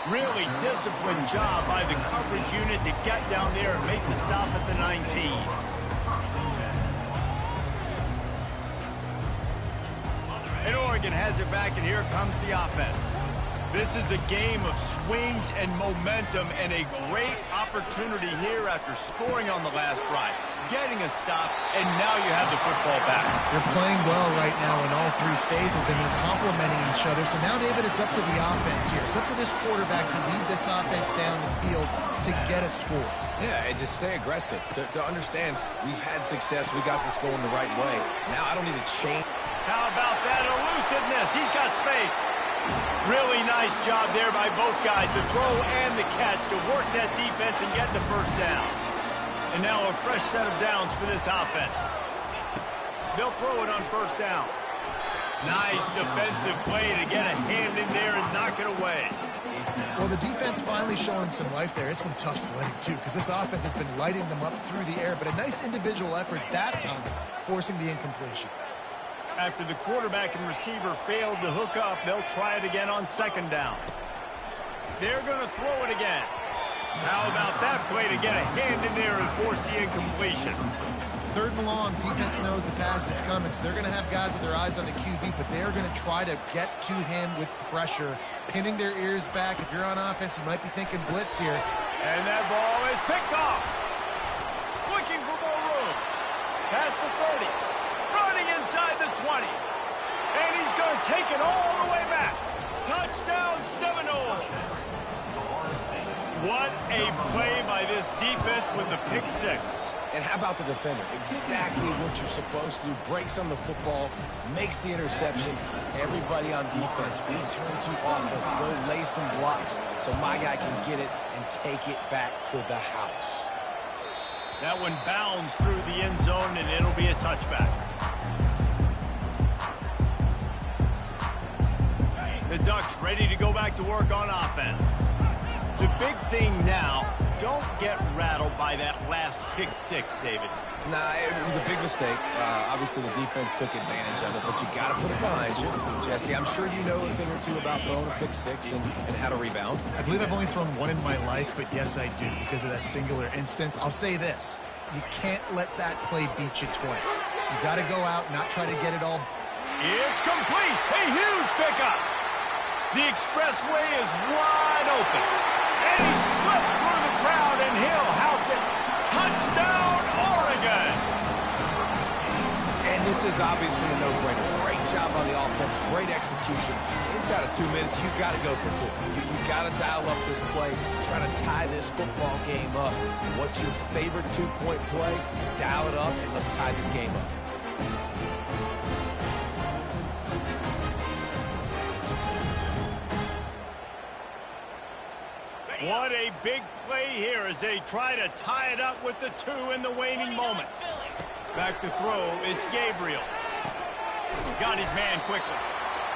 Really disciplined job by the coverage unit to get down there and make the stop at the 19. And Oregon has it back, and here comes the offense. This is a game of swings and momentum, and a great opportunity here after scoring on the last drive, getting a stop, and now you have the football back. They're playing well right now in all three phases, and they're complementing each other. So now, David, it's up to the offense here. It's up to this quarterback to lead this offense down the field to get a score. Yeah, and to stay aggressive, to understand we've had success, we got this going the right way. Now I don't need to change. How about that elusiveness? He's got space. Really nice job there by both guys, the throw and the catch, to work that defense and get the first down. And now a fresh set of downs for this offense. They'll throw it on first down. Nice defensive play to get a hand in there and knock it away. Well, the defense finally showing some life there. It's been tough sledding, too, because this offense has been lighting them up through the air. But a nice individual effort that time, forcing the incompletion. After the quarterback and receiver failed to hook up, they'll try it again on second down. They're going to throw it again. How about that play to get a hand in there and force the incompletion? Third and long, defense knows the pass is coming, so they're going to have guys with their eyes on the QB, but they're going to try to get to him with pressure, pinning their ears back. If you're on offense, you might be thinking blitz here. And that ball is picked off. Looking for more room. Past the 30. Running inside the 20. And he's going to take it all the way back. Touchdown, Seminoles. What a play by this defense with the pick 6. And how about the defender? Exactly what you're supposed to do. Breaks on the football, makes the interception. Everybody on defense, we turn to offense. Go lay some blocks so my guy can get it and take it back to the house. That one bounds through the end zone, and it'll be a touchback. The Ducks ready to go back to work on offense. The big thing now, don't get rattled by that last pick 6, David. Nah, it was a big mistake. Obviously, the defense took advantage of it, but you got to put it behind you. Jesse, I'm sure you know a thing or two about throwing a pick 6 and how to rebound. I believe I've only thrown one in my life, but yes, I do, because of that singular instance. I'll say this. You can't let that play beat you twice. You got to go out, not try to get it all. It's complete. A huge pickup. The expressway is wide open. And he slipped through the crowd, and he'll house it. Touchdown, Oregon! And this is obviously a no-brainer. Great job on the offense, great execution. Inside of 2 minutes, you've got to go for 2. You got to dial up this play, try to tie this football game up. What's your favorite 2-point play? Dial it up, and let's tie this game up. What a big play here as they try to tie it up with the 2 in the waning moments. Back to throw, it's Gabriel. Got his man quickly.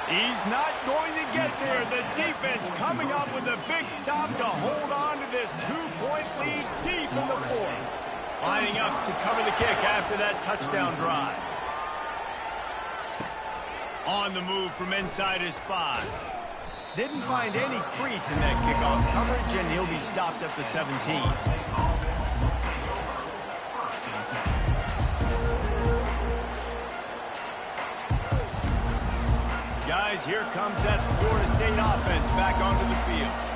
He's not going to get there. The defense coming up with a big stop to hold on to this 2-point lead deep in the 4th. Lining up to cover the kick after that touchdown drive. On the move from inside his 5. Didn't find any crease in that kickoff coverage, and he'll be stopped at the 17. Guys, here comes that Florida State offense back onto the field.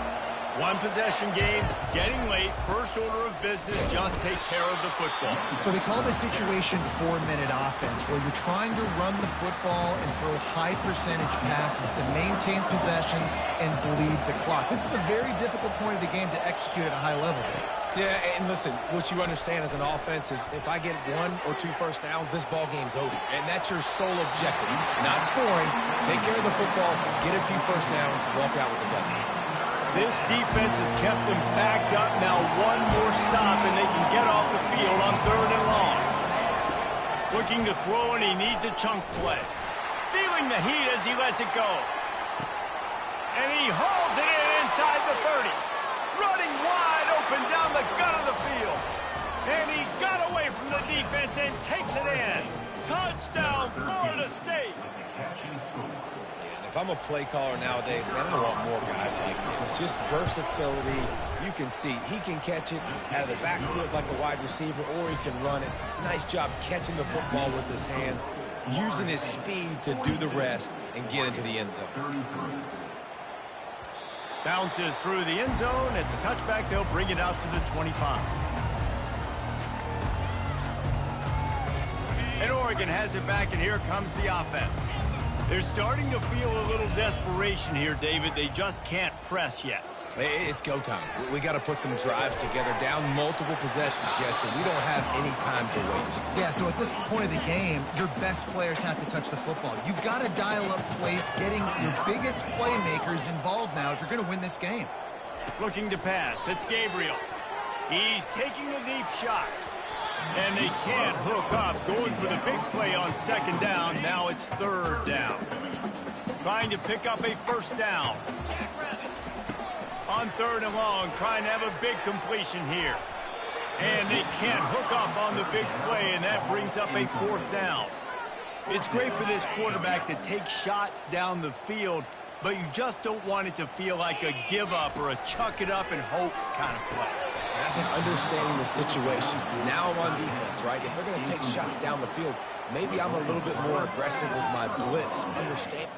One possession game, getting late, first order of business, just take care of the football. So they call this situation 4-minute offense, where you're trying to run the football and throw high percentage passes to maintain possession and bleed the clock. This is a very difficult point of the game to execute at a high level. Yeah, and listen, what you understand as an offense is if I get 1 or 2 first downs, this ball game's over. And that's your sole objective. Not scoring, take care of the football, get a few first downs, walk out with the W. This defense has kept them backed up. Now one more stop, and they can get off the field on 3rd and long. Looking to throw, and he needs a chunk play. Feeling the heat as he lets it go. And he hauls it in inside the 30. Running wide open down the gut of the field. And he got away from the defense and takes it in. Touchdown, Florida State. If I'm a play caller nowadays, man, I want more guys like this. Just versatility. You can see he can catch it out of the backfield like a wide receiver, or he can run it. Nice job catching the football with his hands, using his speed to do the rest and get into the end zone. Bounces through the end zone. It's a touchback. They'll bring it out to the 25. And Oregon has it back, and here comes the offense. They're starting to feel a little desperation here, David. They just can't press yet. It's go time. We got to put some drives together, down multiple possessions, Jesse. We don't have any time to waste. Yeah, so at this point of the game, your best players have to touch the football. You've got to dial up plays, getting your biggest playmakers involved now if you're going to win this game. Looking to pass. It's Gabriel. He's taking a deep shot. And they can't hook up. Going for the big play on 2nd down. Now it's 3rd down. Trying to pick up a first down. On 3rd and long, trying to have a big completion here. And they can't hook up on the big play, and that brings up a 4th down. It's great for this quarterback to take shots down the field, but you just don't want it to feel like a give up or a chuck it up and hope kind of play. I think understanding the situation, now I'm on defense, right? If they're going to take shots down the field, maybe I'm a little bit more aggressive with my blitz. Understand.